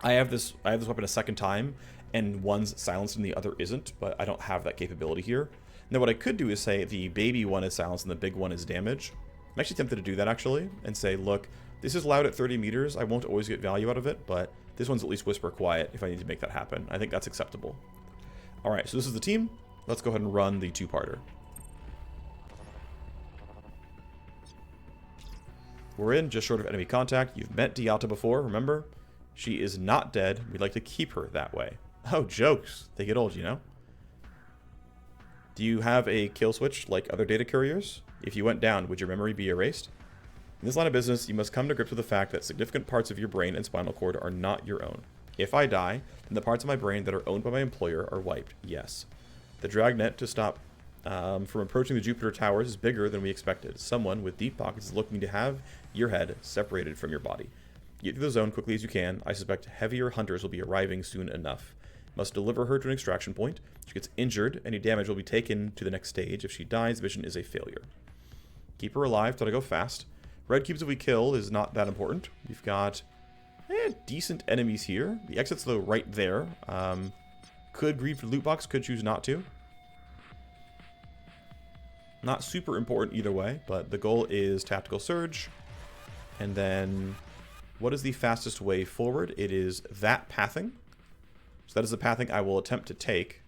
have this weapon a second time, and one's silenced and the other isn't, but I don't have that capability here. Now what I could do is say the baby one is silenced and the big one is damage. I'm actually tempted to do that, actually, and say, look, this is loud at 30 meters. I won't always get value out of it, but this one's at least whisper quiet if I need to make that happen. I think that's acceptable. All right, so this is the team. Let's go ahead and run the 2-parter. We're in, just short of enemy contact. You've met Diata before, remember? She is not dead. We'd like to keep her that way. Oh, jokes. They get old, you know? Do you have a kill switch like other data couriers? If you went down, would your memory be erased? In this line of business, you must come to grips with the fact that significant parts of your brain and spinal cord are not your own. If I die, then the parts of my brain that are owned by my employer are wiped. Yes. The dragnet to stop from approaching the Jupiter Towers is bigger than we expected. Someone with deep pockets is looking to have your head separated from your body. Get through the zone quickly as you can. I suspect heavier hunters will be arriving soon enough. Must deliver her to an extraction point. If she gets injured, any damage will be taken to the next stage. If she dies, the mission is a failure. Keep her alive, try to go fast. Red cubes if we kill is not that important. We've got decent enemies here. The exit's though right there. Could grieve for the loot box, could choose not to. Not super important either way, but the goal is tactical surge. And then, what is the fastest way forward? It is that pathing. So that is the pathing I will attempt to take.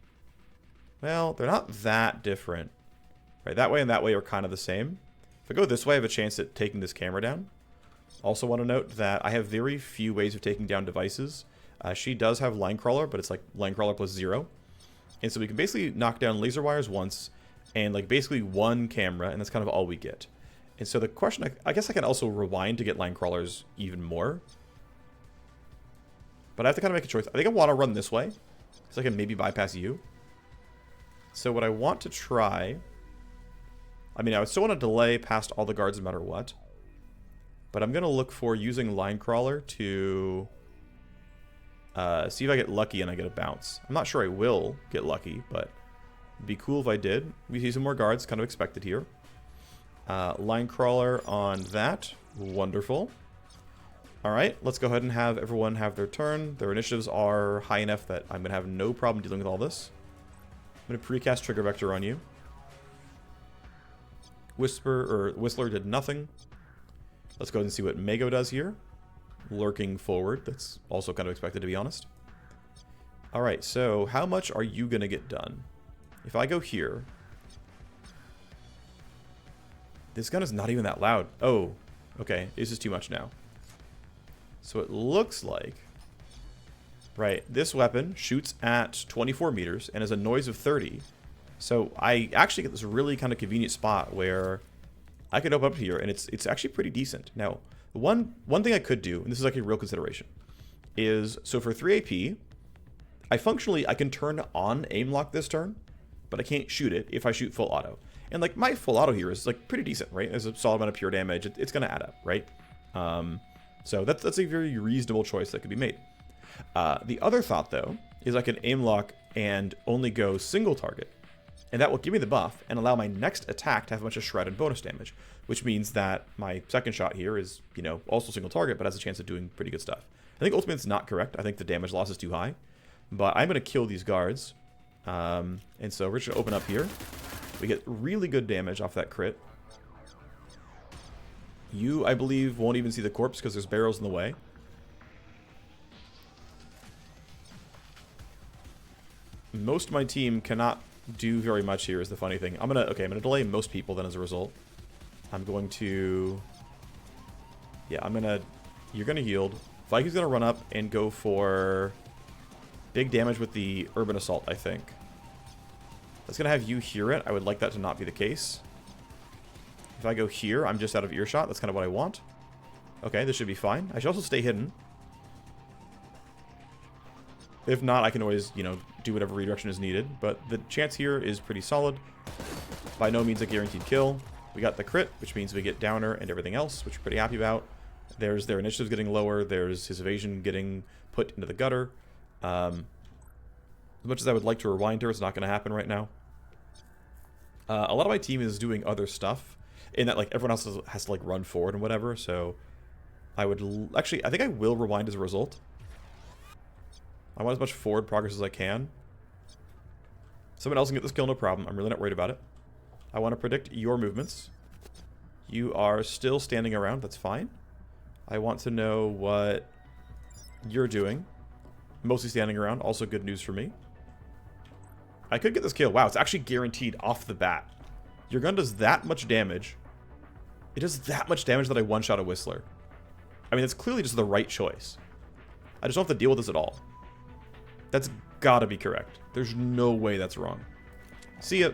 Well, they're not that different. Right, that way and that way are kind of the same. If I go this way, I have a chance at taking this camera down. Also want to note that I have very few ways of taking down devices. She does have line crawler, but it's like line crawler plus 0. And so we can basically knock down laser wires once and like basically one camera, and that's kind of all we get. And so the question, I guess I can also rewind to get line crawlers even more. But I have to kind of make a choice. I think I want to run this way, so I can maybe bypass you. So what I want to try... I mean, I would still want to delay past all the guards no matter what. But I'm going to look for using line crawler to see if I get lucky and I get a bounce. I'm not sure I will get lucky, but it'd be cool if I did. We see some more guards, kind of expected here. Line crawler on that. Wonderful. Alright, let's go ahead and have everyone have their turn. Their initiatives are high enough that I'm going to have no problem dealing with all this. I'm going to precast Trigger Vector on you. Whistler did nothing. Let's go ahead and see what Mago does here. Lurking forward. That's also kind of expected, to be honest. Alright, so how much are you going to get done? If I go here... This gun is not even that loud. Oh, okay. This is too much now. So it looks like... Right, this weapon shoots at 24 meters and has a noise of 30. So I actually get this really kind of convenient spot where I could open up here and it's actually pretty decent. Now, one thing I could do, and this is like a real consideration, is so for 3 AP, I can turn on aim lock this turn, but I can't shoot it if I shoot full auto. And like my full auto here is like pretty decent, right? There's a solid amount of pure damage. It's going to add up, right? So that's a very reasonable choice that could be made. The other thought though is I can aim lock and only go single target. And that will give me the buff and allow my next attack to have a bunch of shredded bonus damage, which means that my second shot here is, you know, also single target, but has a chance of doing pretty good stuff. I think ultimately it's not correct. I think the damage loss is too high, but I'm going to kill these guards. And so we're just going to open up here. We get really good damage off that crit. You, I believe, won't even see the corpse because there's barrels in the way. Most of my team cannot do very much here is the funny thing. I'm gonna delay most people then as a result. I'm going to... Yeah, you're gonna yield. Viking's gonna run up and go for big damage with the Urban Assault, I think. That's gonna have you hear it. I would like that to not be the case. If I go here, I'm just out of earshot. That's kind of what I want. Okay, this should be fine. I should also stay hidden. If not, I can always, you know, do whatever redirection is needed. But the chance here is pretty solid. By no means a guaranteed kill. We got the crit, which means we get downer and everything else, which we're pretty happy about. There's their initiatives getting lower. There's his evasion getting put into the gutter. As much as I would like to rewind her, it's not going to happen right now. A lot of my team is doing other stuff. In that, like, everyone else has to, like, run forward and whatever. So I would... Actually, I think I will rewind as a result. I want as much forward progress as I can. Someone else can get this kill, no problem. I'm really not worried about it. I want to predict your movements. You are still standing around. That's fine. I want to know what you're doing. Mostly standing around. Also good news for me. I could get this kill. Wow, it's actually guaranteed off the bat. Your gun does that much damage. It does that much damage that I one-shot a Whistler. I mean, it's clearly just the right choice. I just don't have to deal with this at all. That's gotta be correct. There's no way that's wrong. See ya.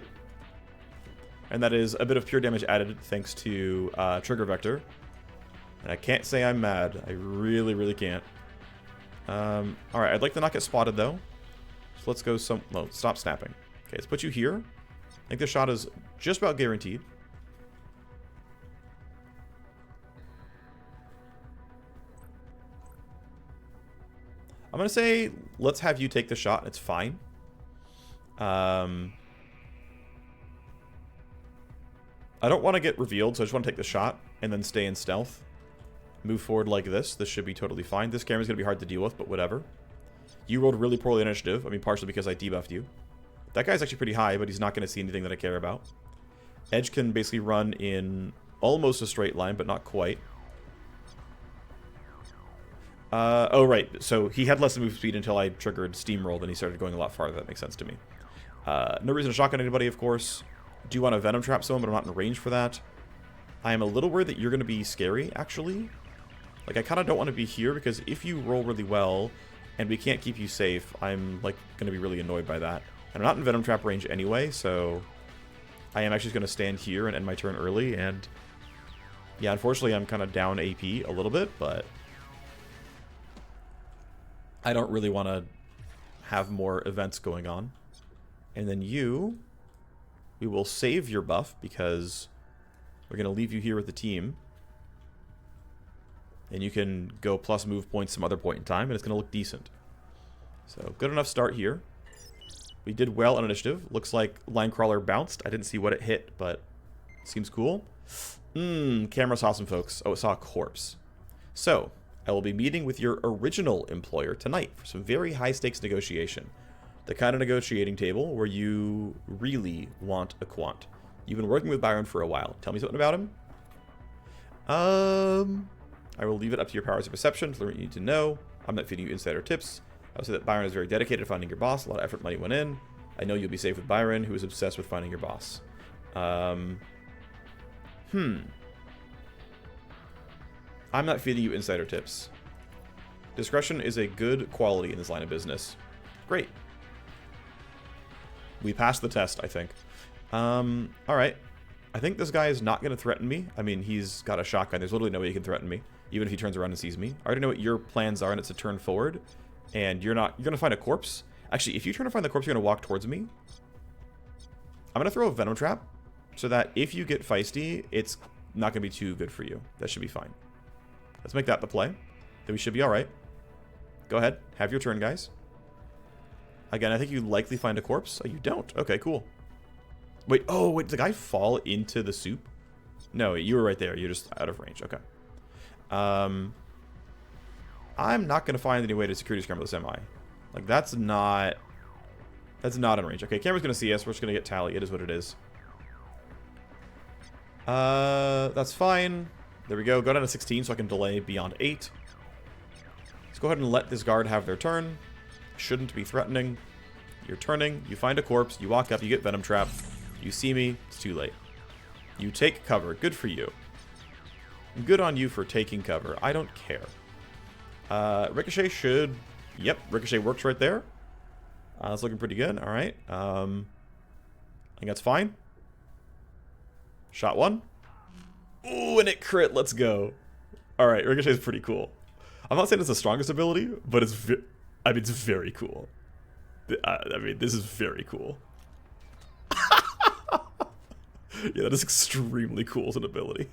And that is a bit of pure damage added thanks to Trigger Vector. And I can't say I'm mad. I really, really can't. Alright, I'd like to not get spotted, though. So let's go some... No, stop snapping. Okay, let's put you here. I think this shot is just about guaranteed. I'm going to say, let's have you take the shot. It's fine. I don't want to get revealed, so I just want to take the shot and then stay in stealth. Move forward like this. This should be totally fine. This camera's going to be hard to deal with, but whatever. You rolled really poorly initiative. I mean, partially because I debuffed you. That guy's actually pretty high, but he's not going to see anything that I care about. Edge can basically run in almost a straight line, but not quite. Oh, right. So he had less move speed until I triggered Steamroll, and he started going a lot farther. That makes sense to me. No reason to shotgun anybody, of course. Do you want to Venom Trap someone, but I'm not in range for that. I am a little worried that you're going to be scary, actually. Like, I kind of don't want to be here, because if you roll really well, and we can't keep you safe, I'm, like, going to be really annoyed by that. And I'm not in Venom Trap range anyway, so... I am actually going to stand here and end my turn early, and... Yeah, unfortunately, I'm kind of down AP a little bit, but... I don't really want to have more events going on. And then you... We will save your buff, because we're going to leave you here with the team. And you can go plus move points some other point in time, and it's going to look decent. So, good enough start here. We did well on initiative. Looks like Linecrawler bounced. I didn't see what it hit, but seems cool. Camera saw some folks. Oh, it saw a corpse. So, I will be meeting with your original employer tonight for some very high-stakes negotiation. The kind of negotiating table where you really want a quant. You've been working with Byron for a while. Tell me something about him. I will leave it up to your powers of perception to learn what you need to know. I'm not feeding you insider tips. I will say that Byron is very dedicated to finding your boss. A lot of effort and money went in. I know you'll be safe with Byron, who is obsessed with finding your boss. I'm not feeding you insider tips. Discretion is a good quality in this line of business. Great. We passed the test, I think. Alright. I think this guy is not going to threaten me. I mean, he's got a shotgun. There's literally no way he can threaten me, even if he turns around and sees me. I already know what your plans are, and it's a turn forward. And you're going to find a corpse. Actually, if you turn to find the corpse, you're going to walk towards me. I'm going to throw a Venom Trap, so that if you get feisty, it's not going to be too good for you. That should be fine. Let's make that the play. Then we should be alright. Go ahead. Have your turn, guys. Again, I think you likely find a corpse. Oh, you don't. Okay, cool. Wait, oh, wait, did the guy fall into the soup? No, you were right there. You're just out of range. Okay. I'm not going to find any way to security scramble this, am I? Like, that's not in range. Okay, camera's going to see us. We're just going to get tally. It is what it is. That's fine. There we go. Go down to 16 so I can delay beyond 8. Let's go ahead and let this guard have their turn. Shouldn't be threatening. You're turning. You find a corpse. You walk up. You get Venom Trap. You see me. It's too late. You take cover. Good for you. Good on you for taking cover. I don't care. Ricochet should... Yep, Ricochet works right there. That's looking pretty good. All right. I think that's fine. Shot one. Ooh, and it crit. Let's go. All right, Ricochet is pretty cool. I'm not saying it's the strongest ability, but it's it's very cool. I mean, this is very cool. Yeah, that is extremely cool as an ability.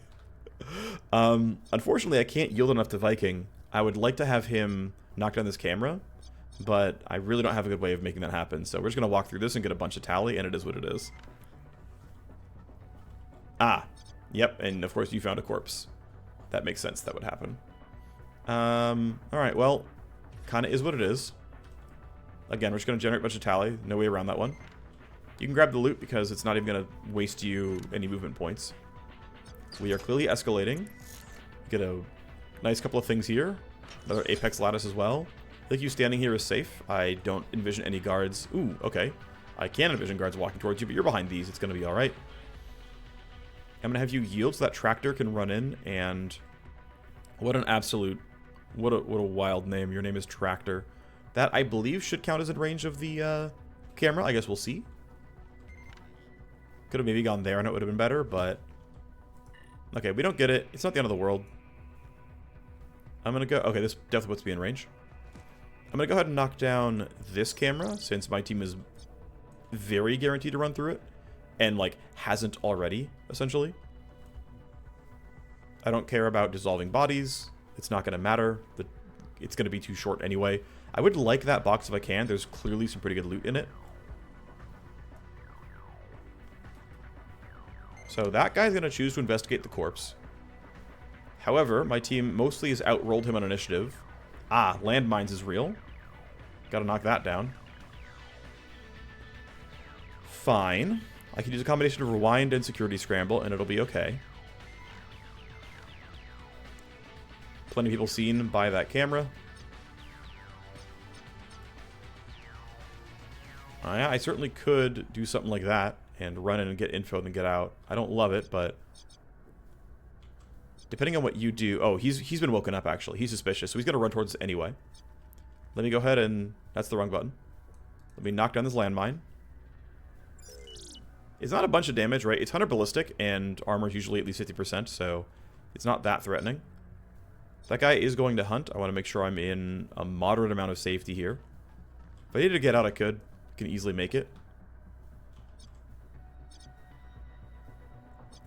Unfortunately, I can't yield enough to Viking. I would like to have him knock down this camera, but I really don't have a good way of making that happen. So we're just going to walk through this and get a bunch of tally, and it is what it is. Ah, yep, and of course you found a corpse. That makes sense that would happen. Alright, well, kind of is what it is. Again, we're just going to generate a bunch of tally. No way around that one. You can grab the loot because it's not even going to waste you any movement points. We are clearly escalating. Get a nice couple of things here. Another Apex Lattice as well. I think you standing here is safe. I don't envision any guards. Ooh, okay. I can envision guards walking towards you, but you're behind these. It's going to be alright. I'm going to have you yield so that Tractor can run in, and... What an absolute... What a wild name. Your name is Tractor. That, I believe, should count as in range of the camera. I guess we'll see. Could have maybe gone there and it would have been better, but... Okay, we don't get it. It's not the end of the world. I'm going to go... Okay, this definitely puts me in range. I'm going to go ahead and knock down this camera, since my team is very guaranteed to run through it. And, like, hasn't already, essentially. I don't care about dissolving bodies. It's not going to matter. It's going to be too short anyway. I would like that box if I can. There's clearly some pretty good loot in it. So that guy's going to choose to investigate the corpse. However, my team mostly has outrolled him on initiative. Ah, landmines is real. Gotta knock that down. Fine. I can use a combination of rewind and security scramble, and it'll be okay. Plenty of people seen by that camera. Yeah, I certainly could do something like that and run in and get info and then get out. I don't love it, but depending on what you do... Oh, he's been woken up, actually. He's suspicious, so he's going to run towards us anyway. Let me go ahead and... That's the wrong button. Let me knock down this landmine. It's not a bunch of damage, right? It's 100 ballistic, and armor is usually at least 50%, so it's not that threatening. That guy is going to hunt. I want to make sure I'm in a moderate amount of safety here. If I needed to get out, I could. I can easily make it.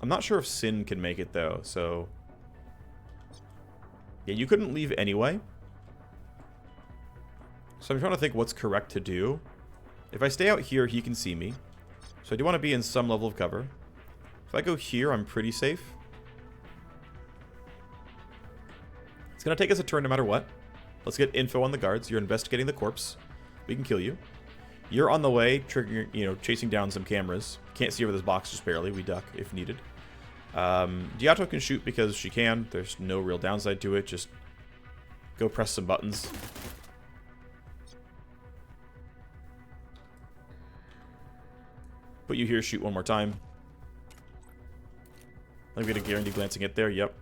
I'm not sure if Sin can make it, though, so... Yeah, you couldn't leave anyway. So I'm trying to think what's correct to do. If I stay out here, he can see me. So I do want to be in some level of cover. If I go here, I'm pretty safe. It's going to take us a turn no matter what. Let's get info on the guards. You're investigating the corpse. We can kill you. You're on the way, triggering, chasing down some cameras. Can't see over this box just barely. We duck if needed. Diato can shoot because she can. There's no real downside to it. Just go press some buttons. Put you here, shoot one more time. I'm going to guarantee glancing it there. Yep.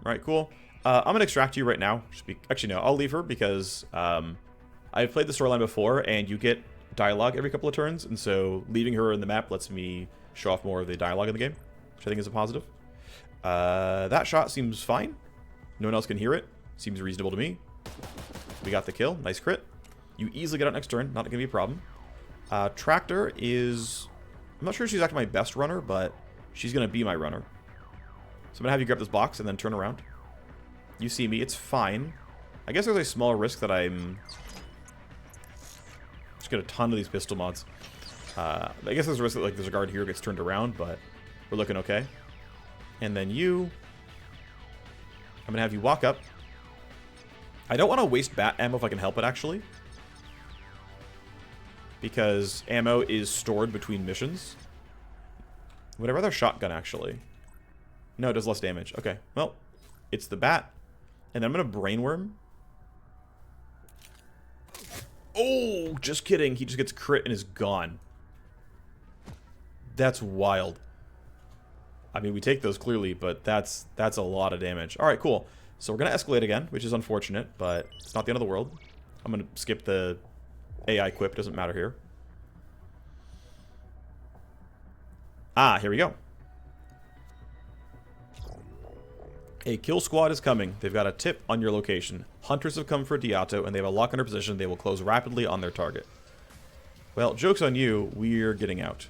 Alright, cool. I'm going to extract you right now. Actually, no, I'll leave her because I've played the storyline before, and you get dialogue every couple of turns, and so leaving her in the map lets me show off more of the dialogue in the game, which I think is a positive. That shot seems fine. No one else can hear it. Seems reasonable to me. We got the kill. Nice crit. You easily get out next turn. Not going to be a problem. Tractor is... I'm not sure she's actually my best runner, but she's going to be my runner. So I'm going to have you grab this box and then turn around. You see me. It's fine. I guess there's a small risk that I'm... Just get a ton of these pistol mods. I guess there's a risk that like there's a guard here who gets turned around, but we're looking okay. And then you... I'm going to have you walk up. I don't want to waste bat ammo if I can help it, actually. Because ammo is stored between missions. Would I rather shotgun, actually? No, it does less damage. Okay, well, it's the bat. And then I'm going to brainworm. Oh, just kidding. He just gets crit and is gone. That's wild. I mean, we take those clearly, but that's a lot of damage. All right, cool. So we're going to escalate again, which is unfortunate, but it's not the end of the world. I'm going to skip the AI quip. Doesn't matter here. Ah, here we go. A kill squad is coming. They've got a tip on your location. Hunters have come for Diato, and they have a lock on their position. They will close rapidly on their target. Well, joke's on you. We're getting out.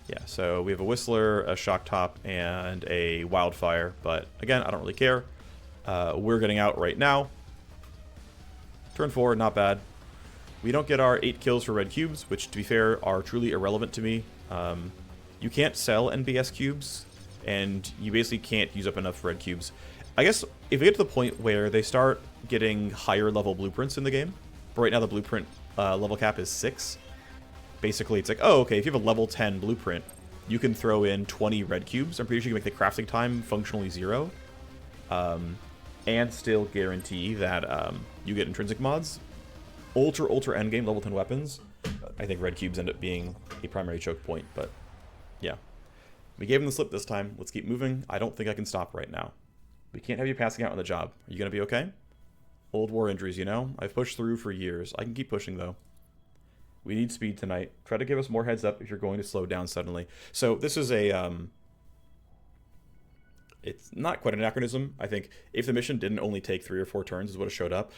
Yeah, so we have a Whistler, a Shock Top, and a Wildfire. But, again, I don't really care. We're getting out right now. Turn 4, not bad. We don't get our 8 kills for red cubes, which, to be fair, are truly irrelevant to me. You can't sell NBS cubes, and you basically can't use up enough red cubes. I guess if we get to the point where they start getting higher level blueprints in the game, but right now the blueprint level cap is 6. Basically, it's like, oh, okay, if you have a level 10 blueprint, you can throw in 20 red cubes. I'm pretty sure you can make the crafting time functionally 0. And still guarantee that you get intrinsic mods. Ultra endgame level 10 weapons. I think red cubes end up being a primary choke point, but yeah. We gave him the slip this time. Let's keep moving. I don't think I can stop right now. We can't have you passing out on the job. Are you going to be okay? Old war injuries, you know? I've pushed through for years. I can keep pushing, though. We need speed tonight. Try to give us more heads up if you're going to slow down suddenly. So this is a it's not quite an anachronism. I think if the mission didn't only take 3 or 4 turns is what it showed up,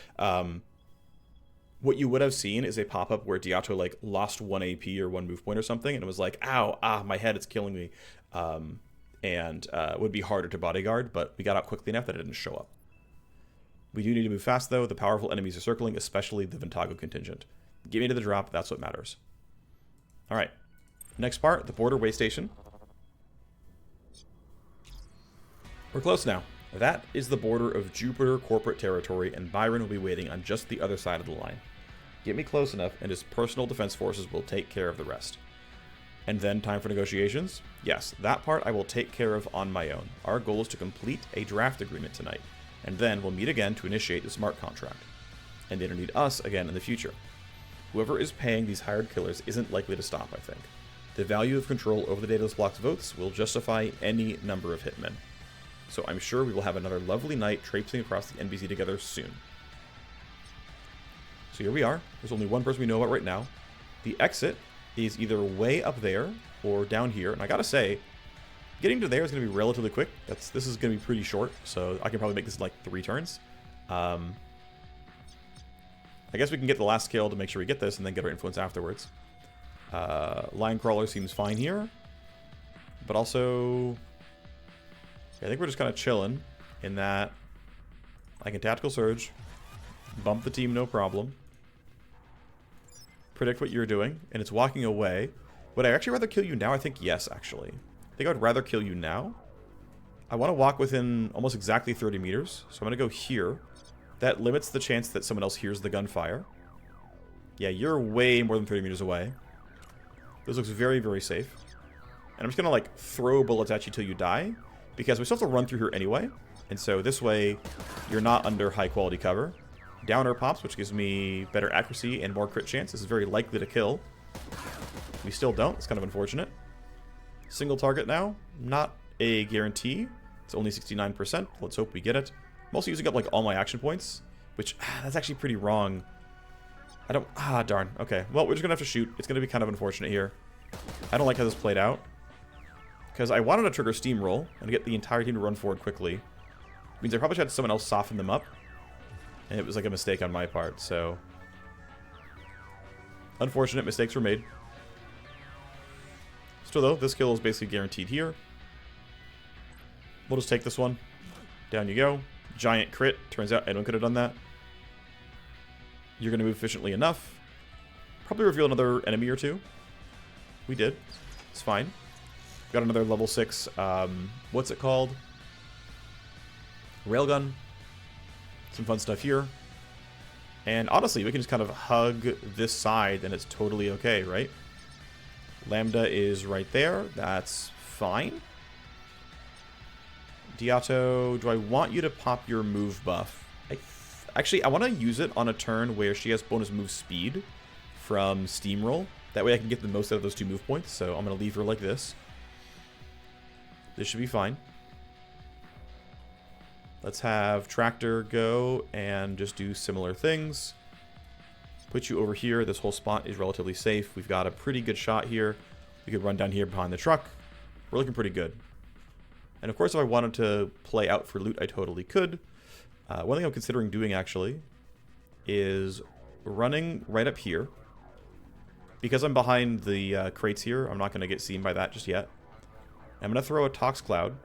what you would have seen is a pop-up where Diato like lost 1 AP or 1 move point or something, and it was like, ow, my head, it's killing me, and it would be harder to bodyguard, but we got out quickly enough that it didn't show up. We do need to move fast, though. The powerful enemies are circling, especially the Vantago contingent. Get me to the drop, that's what matters. Alright, next part, the border way station. We're close now. That is the border of Jupiter corporate territory, and Byron will be waiting on just the other side of the line. Get me close enough, and his personal defense forces will take care of the rest. And then time for negotiations? Yes, that part I will take care of on my own. Our goal is to complete a draft agreement tonight, and then we'll meet again to initiate the smart contract. And they don't need us again in the future. Whoever is paying these hired killers isn't likely to stop, I think. The value of control over the Daedalus Bloc's votes will justify any number of hitmen. So I'm sure we will have another lovely night traipsing across the NBC together soon. So here we are. There's only one person we know about right now. The exit is either way up there or down here. And I gotta say, getting to there is going to be relatively quick. This is going to be pretty short, so I can probably make this in like 3 turns. I guess we can get the last kill to make sure we get this and then get our influence afterwards. Line Crawler seems fine here. But also, I think we're just kind of chilling in that I can Tactical Surge, bump the team no problem, predict what you're doing, and it's walking away. Would I actually rather kill you now? I think yes, actually. I think I would rather kill you now. I want to walk within almost exactly 30 meters, so I'm going to go here. That limits the chance that someone else hears the gunfire. Yeah, you're way more than 30 meters away. This looks very, very safe. And I'm just going to, like, throw bullets at you till you die, because we still have to run through here anyway. And so this way, you're not under high-quality cover. Downer pops, which gives me better accuracy and more crit chance. This is very likely to kill. We still don't. It's kind of unfortunate. Single target now. Not a guarantee. It's only 69%. Let's hope we get it. I'm also using up, like, all my action points, which, that's actually pretty wrong. I don't... darn. Okay. Well, we're just going to have to shoot. It's going to be kind of unfortunate here. I don't like how this played out, because I wanted to trigger Steamroll and get the entire team to run forward quickly. It means I probably should have someone else soften them up, and it was like a mistake on my part, so... Unfortunate mistakes were made. Still, though, this kill is basically guaranteed here. We'll just take this one. Down you go. Giant crit. Turns out anyone could have done that. You're going to move efficiently enough. Probably reveal another enemy or two. We did. It's fine. Got another level 6, what's it called? Railgun. Some fun stuff here. And honestly, we can just kind of hug this side and it's totally okay, right? Lambda is right there. That's fine. Diato, do I want you to pop your move buff? Actually, I want to use it on a turn where she has bonus move speed from Steamroll. That way I can get the most out of those 2 move points. So I'm going to leave her like this. This should be fine. Let's have Tractor go and just do similar things. Put you over here. This whole spot is relatively safe. We've got a pretty good shot here. We could run down here behind the truck. We're looking pretty good. And of course, if I wanted to play out for loot, I totally could. One thing I'm considering doing, actually, is running right up here. Because I'm behind the crates here, I'm not going to get seen by that just yet. I'm going to throw a Tox Cloud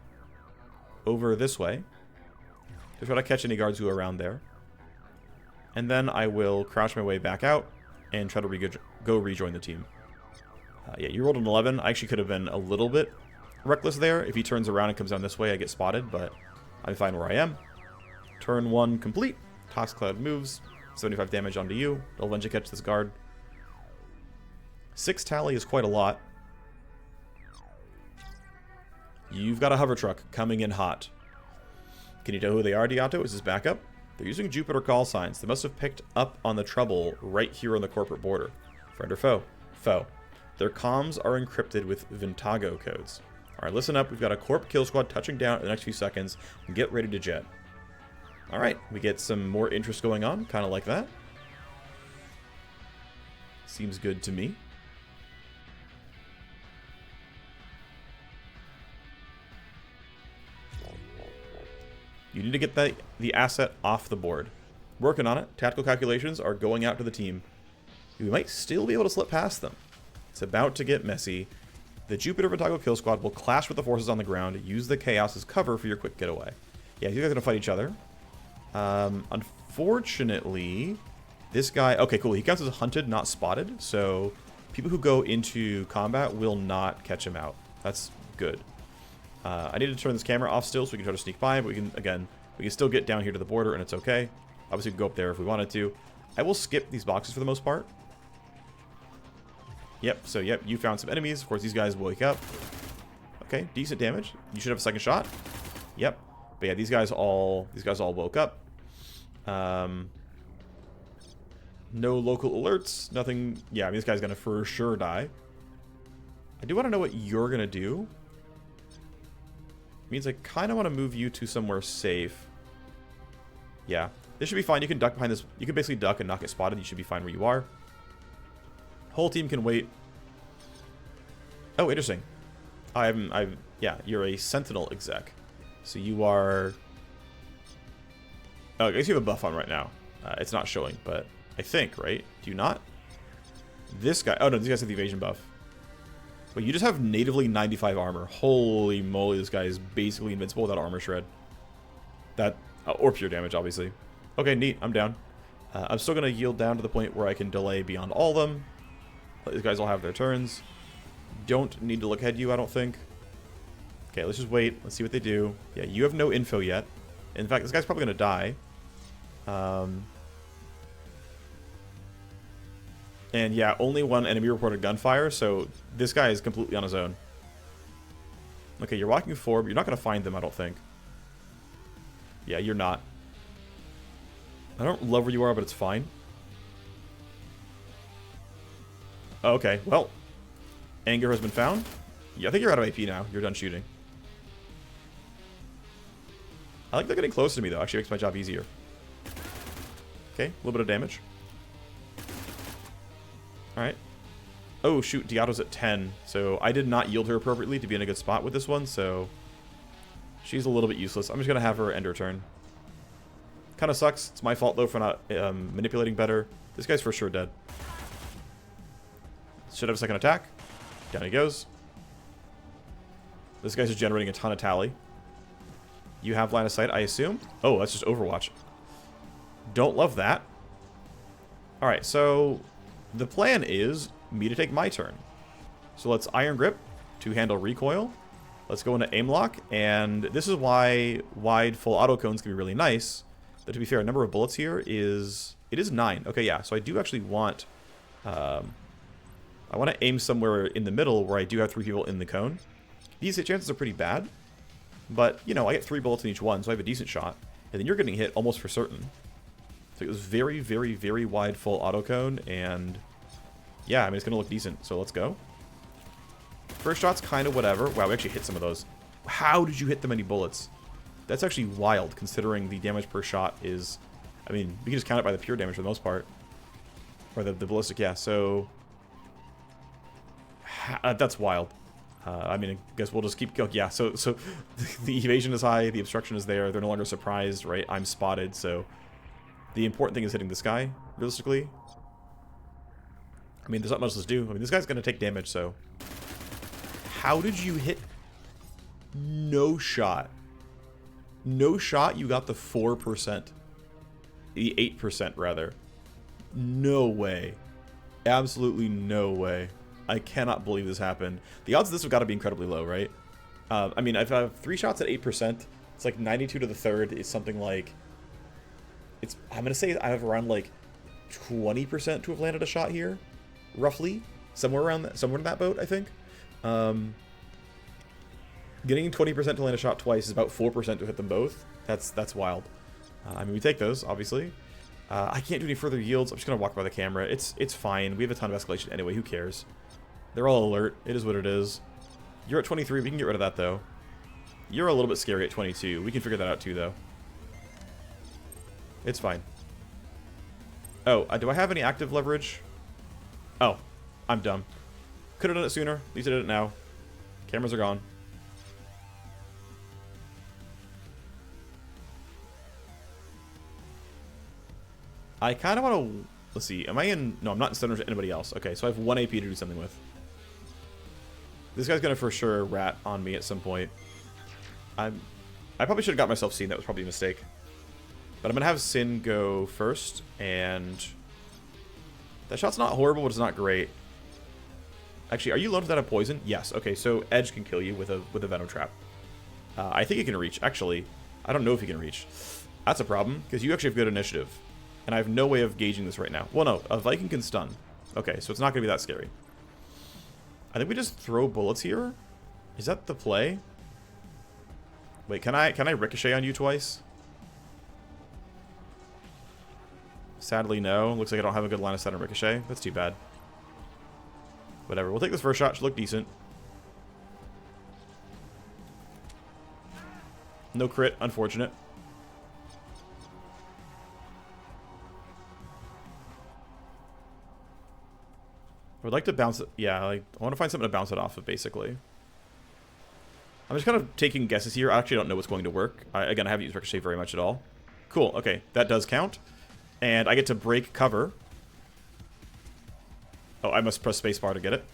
over this way to try to catch any guards who are around there. And then I will crouch my way back out and try to go rejoin the team. Yeah, you rolled an 11. I actually could have been a little bit reckless there. If he turns around and comes down this way, I get spotted, but I'm fine where I am. Turn 1 complete. Tox Cloud moves. 75 damage onto you. They'll eventually catch this guard. 6 tally is quite a lot. You've got a hover truck coming in hot. Can you tell who they are, Diato? Is this backup? They're using Jupiter call signs. They must have picked up on the trouble right here on the corporate border. Friend or foe? Foe. Their comms are encrypted with Vantago codes. Alright, listen up. We've got a Corp kill squad touching down in the next few seconds. And get ready to jet. Alright, we get some more interest going on. Kind of like that. Seems good to me. You need to get the asset off the board. Working on it. Tactical calculations are going out to the team. We might still be able to slip past them. It's about to get messy. The Jupiter Ventagle Kill Squad will clash with the forces on the ground. Use the chaos as cover for your quick getaway. Yeah, you guys are gonna fight each other. Unfortunately, this guy... Okay, cool. He counts as hunted, not spotted. So people who go into combat will not catch him out. That's good. I need to turn this camera off still so we can try to sneak by. But we can, again, we can still get down here to the border and it's okay. Obviously, we can go up there if we wanted to. I will skip these boxes for the most part. Yep, so yep, you found some enemies. Of course, these guys will wake up. Okay, decent damage. You should have a second shot. Yep. But yeah, these guys all woke up. No local alerts. Nothing. Yeah, I mean, this guy's gonna for sure die. I do want to know what you're gonna do. Means I kind of want to move you to somewhere safe. Yeah, this should be fine. You can duck behind this. You can basically duck and not get spotted. You should be fine where you are. Whole team can wait. Oh, interesting. Yeah, you're a Sentinel exec. So you are... Oh, I guess you have a buff on right now. It's not showing, but I think, right? Do you not? This guy... Oh, no, these guys have the evasion buff. But you just have natively 95 armor. Holy moly, this guy is basically invincible without armor shred. That... or pure damage, obviously. Okay, neat. I'm down. I'm still going to yield down to the point where I can delay beyond all of them. These guys all have their turns. Don't need to look ahead you, I don't think. Okay, let's just wait. Let's see what they do. Yeah, you have no info yet. In fact, this guy's probably going to die. And yeah, only one enemy reported gunfire, so this guy is completely on his own. Okay, you're walking forward, but you're not going to find them, I don't think. Yeah, you're not. I don't love where you are, but it's fine. Okay, well. Anger has been found. Yeah, I think you're out of AP now. You're done shooting. I like they're getting closer to me, though. Actually makes my job easier. Okay, a little bit of damage. Alright. Oh, shoot. Diato's at 10. So I did not yield her appropriately to be in a good spot with this one, so... She's a little bit useless. I'm just going to have her end her turn. Kind of sucks. It's my fault, though, for not manipulating better. This guy's for sure dead. Should have a second attack. Down he goes. This guy's just generating a ton of tally. You have line of sight, I assume? Oh, that's just Overwatch. Don't love that. Alright, so the plan is me to take my turn. So let's Iron Grip to handle recoil. Let's go into aim lock, and this is why wide full auto cones can be really nice. But to be fair, number of bullets here is... It is 9. Okay, yeah, so I do actually want... I want to aim somewhere in the middle where I do have 3 people in the cone. These hit chances are pretty bad. But, you know, I get 3 bullets in each one, so I have a decent shot. And then you're getting hit almost for certain. So it was very, very, very wide full auto cone, and... Yeah, I mean, it's going to look decent, so let's go. First shot's kind of whatever. Wow, we actually hit some of those. How did you hit that many bullets? That's actually wild, considering the damage per shot is... I mean, we can just count it by the pure damage for the most part. Or the ballistic, yeah, so... That's wild. I mean, I guess we'll just keep going. Yeah, so the evasion is high, the obstruction is there, they're no longer surprised, right? I'm spotted, so... The important thing is hitting this guy, realistically. I mean, there's not much to do. I mean, this guy's going to take damage, so... How did you hit... No shot. No shot, you got the 4%. The 8%, rather. No way. Absolutely no way. I cannot believe this happened. The odds of this have got to be incredibly low, right? I mean, if I have 3 shots at 8%, it's like 92 to the third is something like... It's. I'm going to say I have around like 20% to have landed a shot here. Roughly. Somewhere around that, somewhere in that boat, I think. Getting 20% to land a shot twice is about 4% to hit them both. That's wild. I mean, we take those, obviously. I can't do any further yields. I'm just going to walk by the camera. It's fine. We have a ton of escalation anyway. Who cares? They're all alert. It is what it is. You're at 23. We can get rid of that, though. You're a little bit scary at 22. We can figure that out, too, though. It's fine. Oh, do I have any active leverage? Oh, I'm dumb. Could have done it sooner. At least I did it now. Cameras are gone. I kind of want to... Let's see. Am I in... No, I'm not in center to anybody else. Okay, so I have 1 AP to do something with. This guy's going to for sure rat on me at some point. I probably should have got myself seen. That was probably a mistake. But I'm going to have Sin go first. And... That shot's not horrible, but it's not great. Actually, are you loaded without a poison? Yes. Okay, so Edge can kill you with a Venom Trap. I think he can reach. Actually, I don't know if he can reach. That's a problem, because you actually have good initiative. And I have no way of gauging this right now. Well, no, a Viking can stun. Okay, so it's not going to be that scary. I think we just throw bullets here. Is that the play? Wait, can I ricochet on you twice? Sadly, no. Looks like I don't have a good line of sight on ricochet. That's too bad. Whatever. We'll take this first shot. Should look decent. No crit. Unfortunate. I would like to bounce it. Yeah, like, I want to find something to bounce it off of, basically. I'm just kind of taking guesses here. I actually don't know what's going to work. Again, I haven't used Ricochet very much at all. Cool. Okay, that does count. And I get to break cover. Oh, I must press spacebar to get it.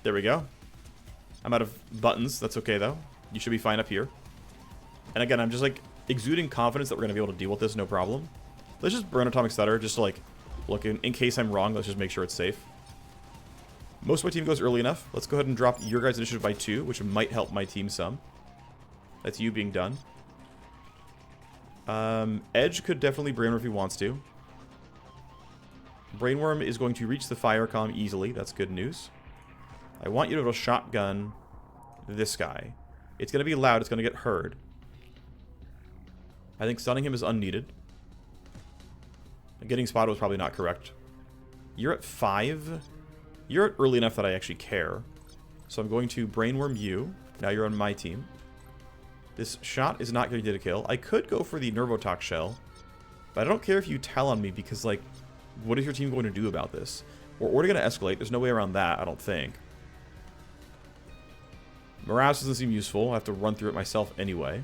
There we go. I'm out of buttons. That's okay, though. You should be fine up here. And again, I'm just, like, exuding confidence that we're going to be able to deal with this, no problem. Let's just burn Atomic Stutter, just to, like, look, in case I'm wrong, let's just make sure it's safe. Most of my team goes early enough. Let's go ahead and drop your guys' initiative by 2, which might help my team some. That's you being done. Edge could definitely Brainworm if he wants to. Brainworm is going to reach the fire column easily. That's good news. I want you to be able to shotgun this guy. It's going to be loud. It's going to get heard. I think stunning him is unneeded. Getting spotted was probably not correct. You're at 5. You're at early enough that I actually care. So I'm going to Brainworm you. Now you're on my team. This shot is not going to get a kill. I could go for the Nervotox shell. But I don't care if you tell on me because, like, what is your team going to do about this? We're already going to escalate. There's no way around that, I don't think. Morass doesn't seem useful. I have to run through it myself anyway.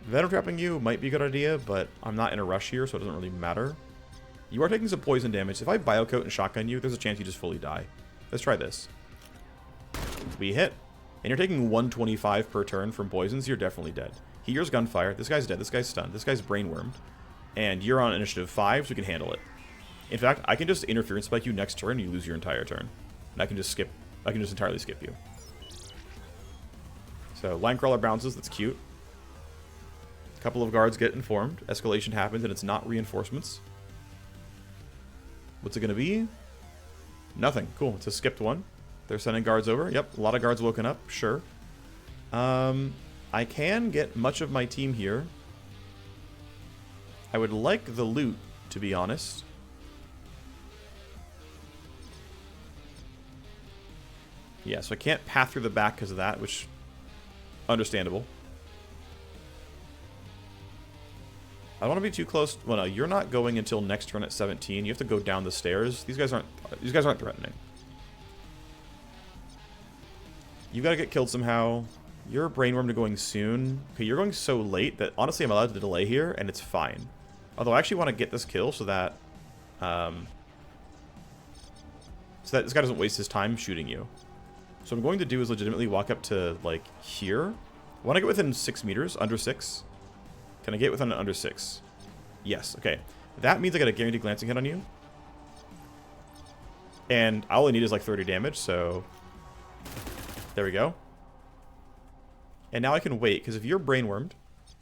Venom trapping you might be a good idea, but I'm not in a rush here, so it doesn't really matter. You are taking some poison damage. If I biocoat and shotgun you, there's a chance you just fully die. Let's try this. We hit. And you're taking 125 per turn from poisons, you're definitely dead. He hears gunfire. This guy's dead. This guy's stunned. This guy's brainwormed. And you're on initiative 5, so we can handle it. In fact, I can just interference spike you next turn and you lose your entire turn. And I can just entirely skip you. So, Linecrawler bounces. That's cute. A couple of guards get informed. Escalation happens and it's not reinforcements. What's it going to be? Nothing. Cool. It's a skipped one. They're sending guards over. Yep, a lot of guards woken up. Sure. I can get much of my team here. I would like the loot, to be honest. Yeah, so I can't path through the back because of that, which... Understandable. I don't want to be too close. Well, no, you're not going until next turn at 17. You have to go down the stairs. These guys aren't threatening. You gotta get killed somehow. You're brainworm to going soon. Okay, you're going so late that honestly I'm allowed to delay here, and it's fine. Although I actually want to get this kill so that this guy doesn't waste his time shooting you. So what I'm going to do is legitimately walk up to, like, here. I want to get within 6 meters, under 6. Can I get within under 6? Yes, okay. That means I got a guaranteed glancing hit on you. And all I need is like 30 damage, so... There we go. And now I can wait, because if you're brainwormed,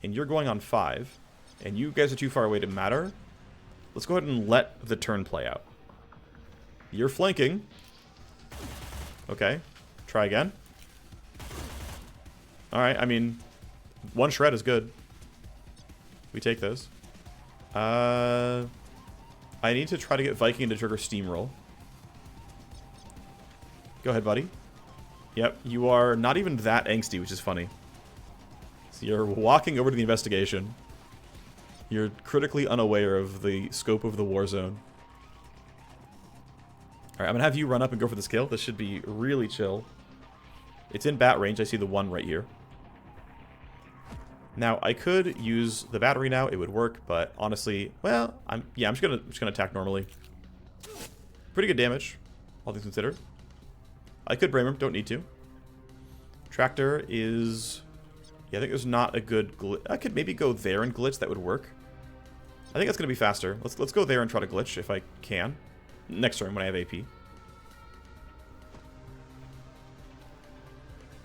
and you're going on 5, and you guys are too far away to matter, let's go ahead and let the turn play out. You're flanking. Okay. Try again. Alright, I mean, 1 shred is good. We take those. I need to try to get Viking to trigger Steamroll. Go ahead, buddy. Yep, you are not even that angsty, which is funny. So you're walking over to the investigation. You're critically unaware of the scope of the war zone. Alright, I'm going to have you run up and go for this kill. This should be really chill. It's in bat range. I see the 1 right here. Now, I could use the battery now. It would work, but honestly, well, I'm just gonna attack normally. Pretty good damage, all things considered. I could Brainworm, don't need to. Tractor is... Yeah, I think there's not a good glitch. I could maybe go there and glitch. That would work. I think that's going to be faster. Let's go there and try to glitch if I can. Next turn when I have AP.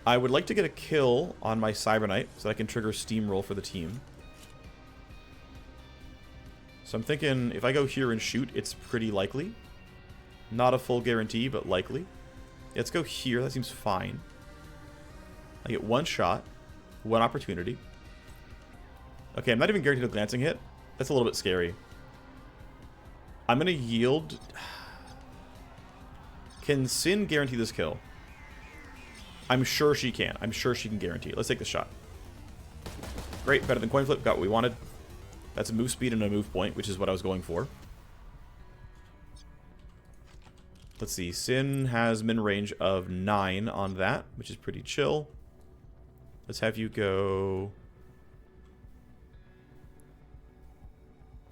I would like to get a kill on my Cyberknight so that I can trigger Steamroll for the team. So I'm thinking if I go here and shoot, it's pretty likely. Not a full guarantee, but likely. Yeah, let's go here. That seems fine. I get one shot. One opportunity. Okay, I'm not even guaranteed a glancing hit. That's a little bit scary. I'm going to yield. Can Sin guarantee this kill? I'm sure she can. I'm sure she can guarantee it. Let's take this shot. Great, better than coin flip. Got what we wanted. That's a move speed and a move point, which is what I was going for. Let's see. Sin has min range of 9 on that, which is pretty chill. Let's have you go...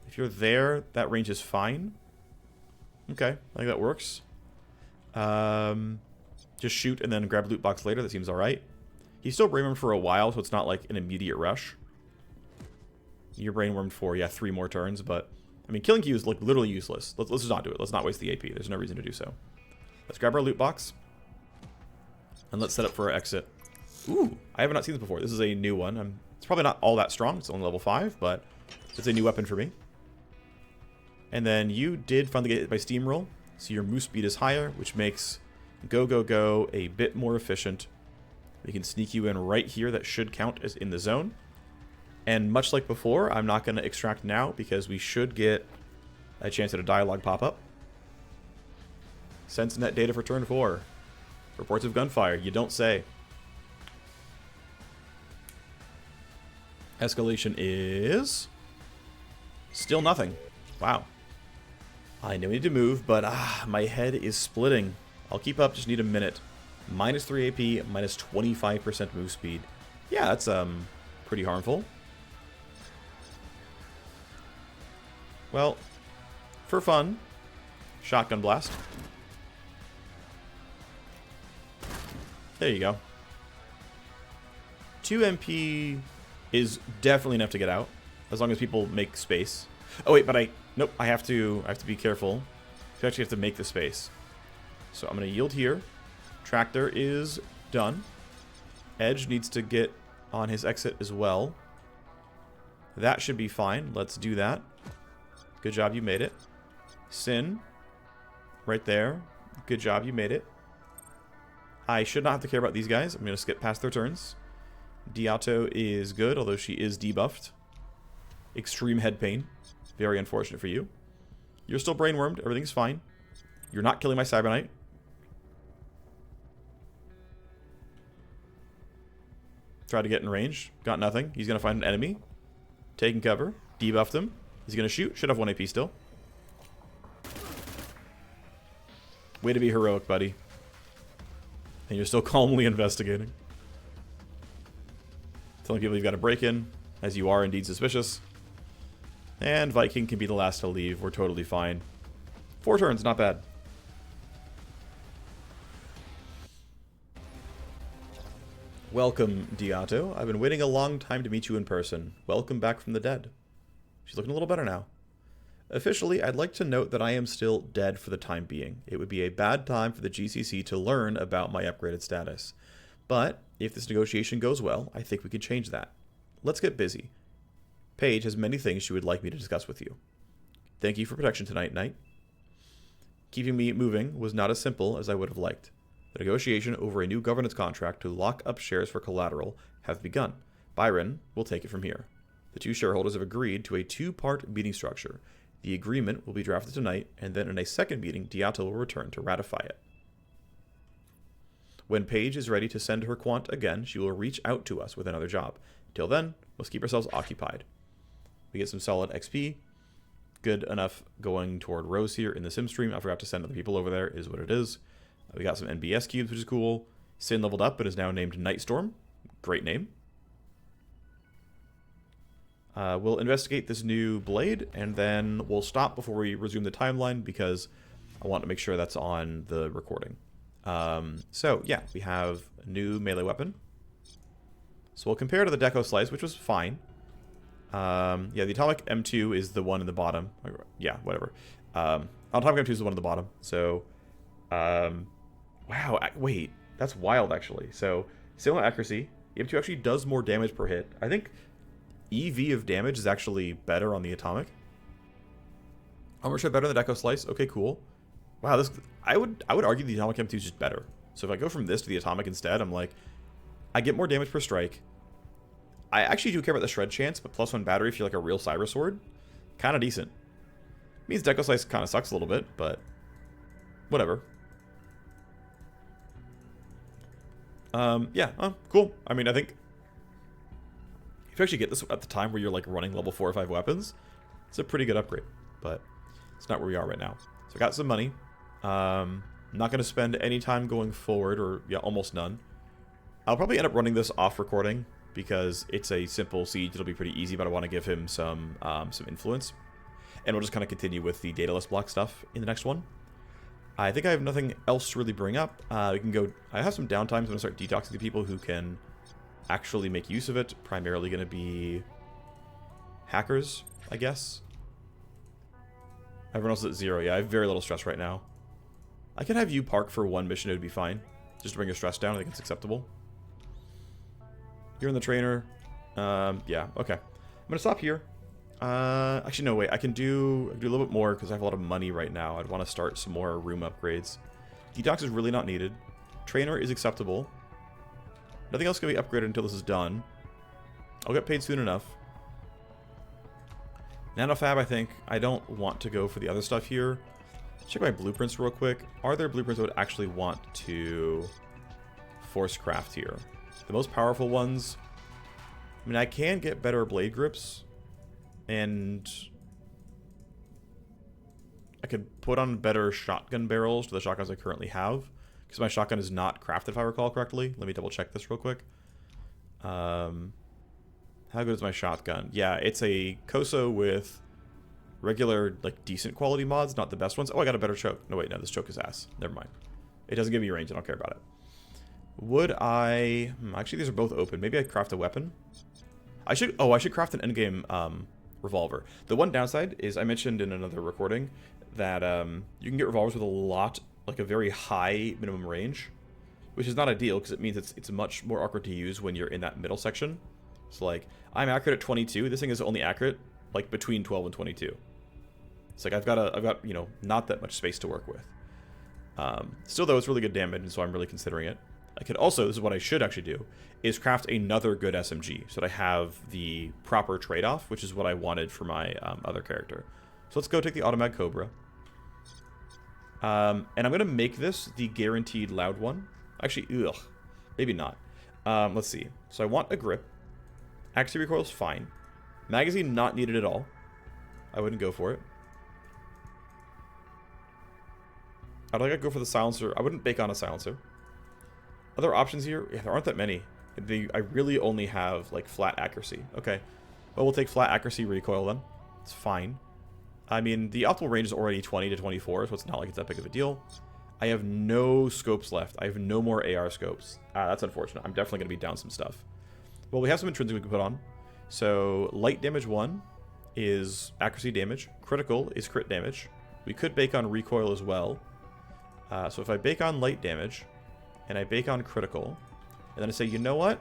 If you're there, that range is fine. Okay, I think that works. Just shoot and then grab loot box later. That seems alright. He's still brainwormed for a while, so it's not like an immediate rush. You're brainwormed for, yeah, 3 more turns, but... I mean, killing Q is like literally useless. Let's just not do it. Let's not waste the AP. There's no reason to do so. Let's grab our loot box. And let's set up for our exit. Ooh, I have not seen this before. This is a new one. It's probably not all that strong. It's only level 5, but it's a new weapon for me. And then you did finally get it by Steamroll. So your move speed is higher, which makes go, go, go a bit more efficient. We can sneak you in right here. That should count as in the zone. And much like before, I'm not going to extract now because we should get a chance at a dialogue pop-up. Sense net data for turn 4. Reports of gunfire. You don't say. Escalation is... still nothing. Wow. I know we need to move, but my head is splitting. I'll keep up, just need a minute. Minus 3 AP, minus 25% move speed. Yeah, that's pretty harmful. Well, for fun, shotgun blast. There you go. 2 MP is definitely enough to get out, as long as people make space. Oh wait, but nope, I have to be careful. You actually have to make the space. So I'm going to yield here. Tractor is done. Edge needs to get on his exit as well. That should be fine. Let's do that. Good job, you made it. Sin, right there. Good job, you made it. I should not have to care about these guys. I'm going to skip past their turns. Diato is good, although she is debuffed. Extreme head pain. Very unfortunate for you. You're still brainwormed. Everything's fine. You're not killing my Cyberknight. Tried to get in range. Got nothing. He's going to find an enemy. Taking cover. Debuffed him. He's going to shoot. Should have 1 AP still. Way to be heroic, buddy. And you're still calmly investigating. Telling people you've got to break in, as you are indeed suspicious. And Viking can be the last to leave. We're totally fine. 4 turns, not bad. Welcome, Diato. I've been waiting a long time to meet you in person. Welcome back from the dead. She's looking a little better now. Officially, I'd like to note that I am still dead for the time being. It would be a bad time for the GCC to learn about my upgraded status. But if this negotiation goes well, I think we can change that. Let's get busy. Paige has many things she would like me to discuss with you. Thank you for protection tonight, Knight. Keeping me moving was not as simple as I would have liked. The negotiation over a new governance contract to lock up shares for collateral have begun. Byron will take it from here. The 2 shareholders have agreed to a 2-part meeting structure. The agreement will be drafted tonight, and then in a second meeting, Diato will return to ratify it. When Paige is ready to send her quant again, she will reach out to us with another job. Till then, let's keep ourselves occupied. We get some solid XP. Good enough going toward Rose here in the sim stream. I forgot to send other people over there, is what it is. We got some NBS cubes, which is cool. Sin leveled up and is now named Nightstorm. Great name. We'll investigate this new blade, and then we'll stop before we resume the timeline because I want to make sure that's on the recording. So, yeah, we have a new melee weapon. So we'll compare to the Deco Slice, which was fine. Yeah, the Atomic M2 is the one in the bottom. Yeah, whatever. Atomic M2 is the one in the bottom. So, wow, wait, that's wild, actually. So, similar accuracy. The M2 actually does more damage per hit. I think EV of damage is actually better on the Atomic. Armor shred better than the Deco Slice. Okay, cool. Wow, this I would argue the Atomic M2 is just better. So if I go from this to the Atomic instead, I'm like, I get more damage per strike. I actually do care about the shred chance, but +1 battery if you're like a real Cyber Sword, kind of decent. Means Deco Slice kind of sucks a little bit, but whatever. Yeah, cool. I mean, I think if you actually get this at the time where you're like running level 4 or 5 weapons, it's a pretty good upgrade, but it's not where we are right now. So I got some money. Not going to spend any time going forward, or yeah, almost none. I'll probably end up running this off recording because it's a simple siege. It'll be pretty easy, but I want to give him some influence. And we'll just kind of continue with the Daedalus Bloc stuff in the next one. I think I have nothing else to really bring up. We can go. I have some downtime. I'm going to start detoxing the people who can actually make use of it. Primarily going to be hackers, I guess. Everyone else is at 0. Yeah, I have very little stress right now. I can have you park for one mission. It would be fine. Just to bring your stress down. I think it's acceptable. You're in the trainer. Yeah, okay. I'm going to stop here. Actually, no, wait. I can do a little bit more because I have a lot of money right now. I'd want to start some more room upgrades. Detox is really not needed. Trainer is acceptable. Nothing else can be upgraded until this is done. I'll get paid soon enough. Nanofab, I think. I don't want to go for the other stuff here. Check my blueprints real quick. Are there blueprints I would actually want to force craft here? The most powerful ones. I mean, I can get better blade grips. And I could put on better shotgun barrels to the shotguns I currently have. Because my shotgun is not crafted, if I recall correctly. Let me double check this real quick. How good is my shotgun? Yeah, it's a Koso with regular, like, decent quality mods, not the best ones. Oh, I got a better choke. No, wait, no, this choke is ass. Never mind. It doesn't give me range, I don't care about it. Would I... actually, these are both open. Maybe I'd craft a weapon. I should craft an endgame revolver. The one downside is, I mentioned in another recording, that you can get revolvers with a lot, like a very high minimum range, which is not ideal, because it means it's much more awkward to use when you're in that middle section. So, like, I'm accurate at 22. This thing is only accurate, like, between 12 and 22. It's like, I've got, you know, not that much space to work with. Still, though, it's really good damage, and so I'm really considering it. I could also, this is what I should actually do, is craft another good SMG, so that I have the proper trade-off, which is what I wanted for my other character. So let's go take the Automag Cobra. And I'm going to make this the guaranteed loud one. Actually, ugh, maybe not. Let's see. So I want a grip. Accuracy recoil is fine. Magazine not needed at all. I wouldn't go for it. I'd like to go for the silencer. I wouldn't bake on a silencer. Other options here? Yeah, there aren't that many. I really only have, like, flat accuracy. Okay. Well, we'll take flat accuracy recoil then. It's fine. I mean, the optimal range is already 20 to 24, so it's not like it's that big of a deal. I have no scopes left. I have no more AR scopes. That's unfortunate. I'm definitely going to be down some stuff. Well, we have some intrinsic we can put on. So, light damage 1 is accuracy damage. Critical is crit damage. We could bake on recoil as well. So if I bake on light damage, and I bake on critical, and then I say, you know what?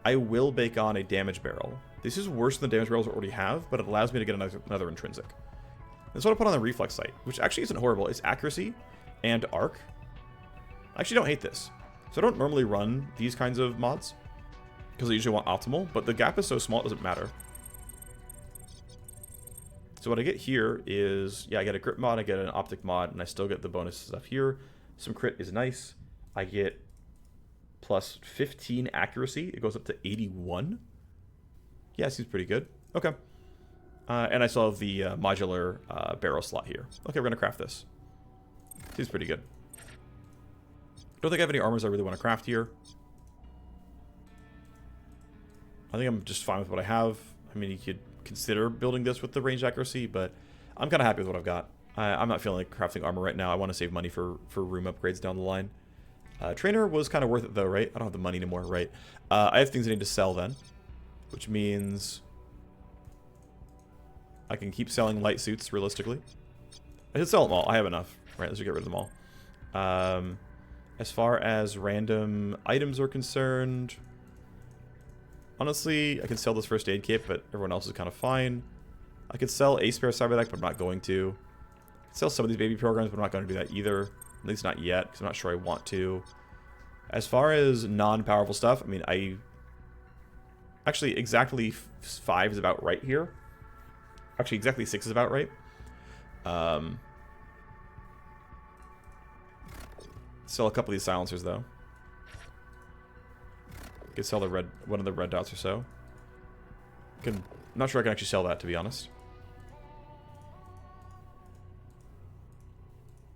I will bake on a damage barrel. This is worse than the damage barrels I already have, but it allows me to get another intrinsic. That's what I put on the reflex sight, which actually isn't horrible. It's accuracy and arc. I actually don't hate this. So I don't normally run these kinds of mods, because I usually want optimal, but the gap is so small it doesn't matter. So what I get here is, yeah, I get a grip mod, I get an optic mod, and I still get the bonus stuff here. Some crit is nice. I get plus 15 accuracy. It goes up to 81. Yeah, seems pretty good. Okay. And I still have the modular barrel slot here. Okay, we're going to craft this. Seems pretty good. Don't think I have any armors I really want to craft here. I think I'm just fine with what I have. I mean, you could consider building this with the range accuracy, but I'm kind of happy with what I've got. I'm not feeling like crafting armor right now. I want to save money for room upgrades down the line. Trainer was kind of worth it though, right? I don't have the money anymore, right? I have things I need to sell then, which means I can keep selling light suits realistically. I should sell them all. I have enough. Right, let's get rid of them all. As far as random items are concerned, honestly, I can sell this first aid kit, but everyone else is kind of fine. I could sell a spare cyberdeck, but I'm not going to. I could sell some of these baby programs, but I'm not going to do that either. At least not yet, because I'm not sure I want to. As far as non-powerful stuff, I mean, actually, exactly 5 is about right here. Actually, exactly 6 is about right. Sell a couple of these silencers, though. Could sell the one of the red dots or so. I'm not sure I can actually sell that, to be honest.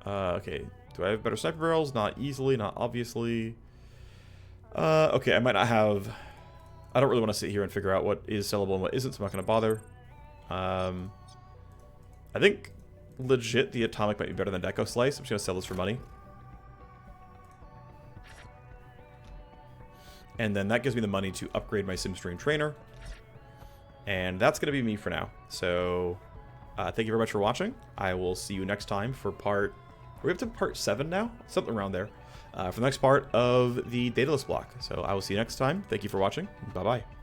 Okay. Do I have better sniper barrels? Not easily, not obviously. Okay, I might not have... I don't really want to sit here and figure out what is sellable and what isn't, so I'm not going to bother. I think, legit, the Atomic might be better than Deco Slice. I'm just going to sell this for money. And then that gives me the money to upgrade my SimStream trainer. And that's going to be me for now. So, thank you very much for watching. I will see you next time for part... Are we up to part 7 now? Something around there. For the next part of the Daedalus Bloc. So I will see you next time. Thank you for watching. Bye-bye.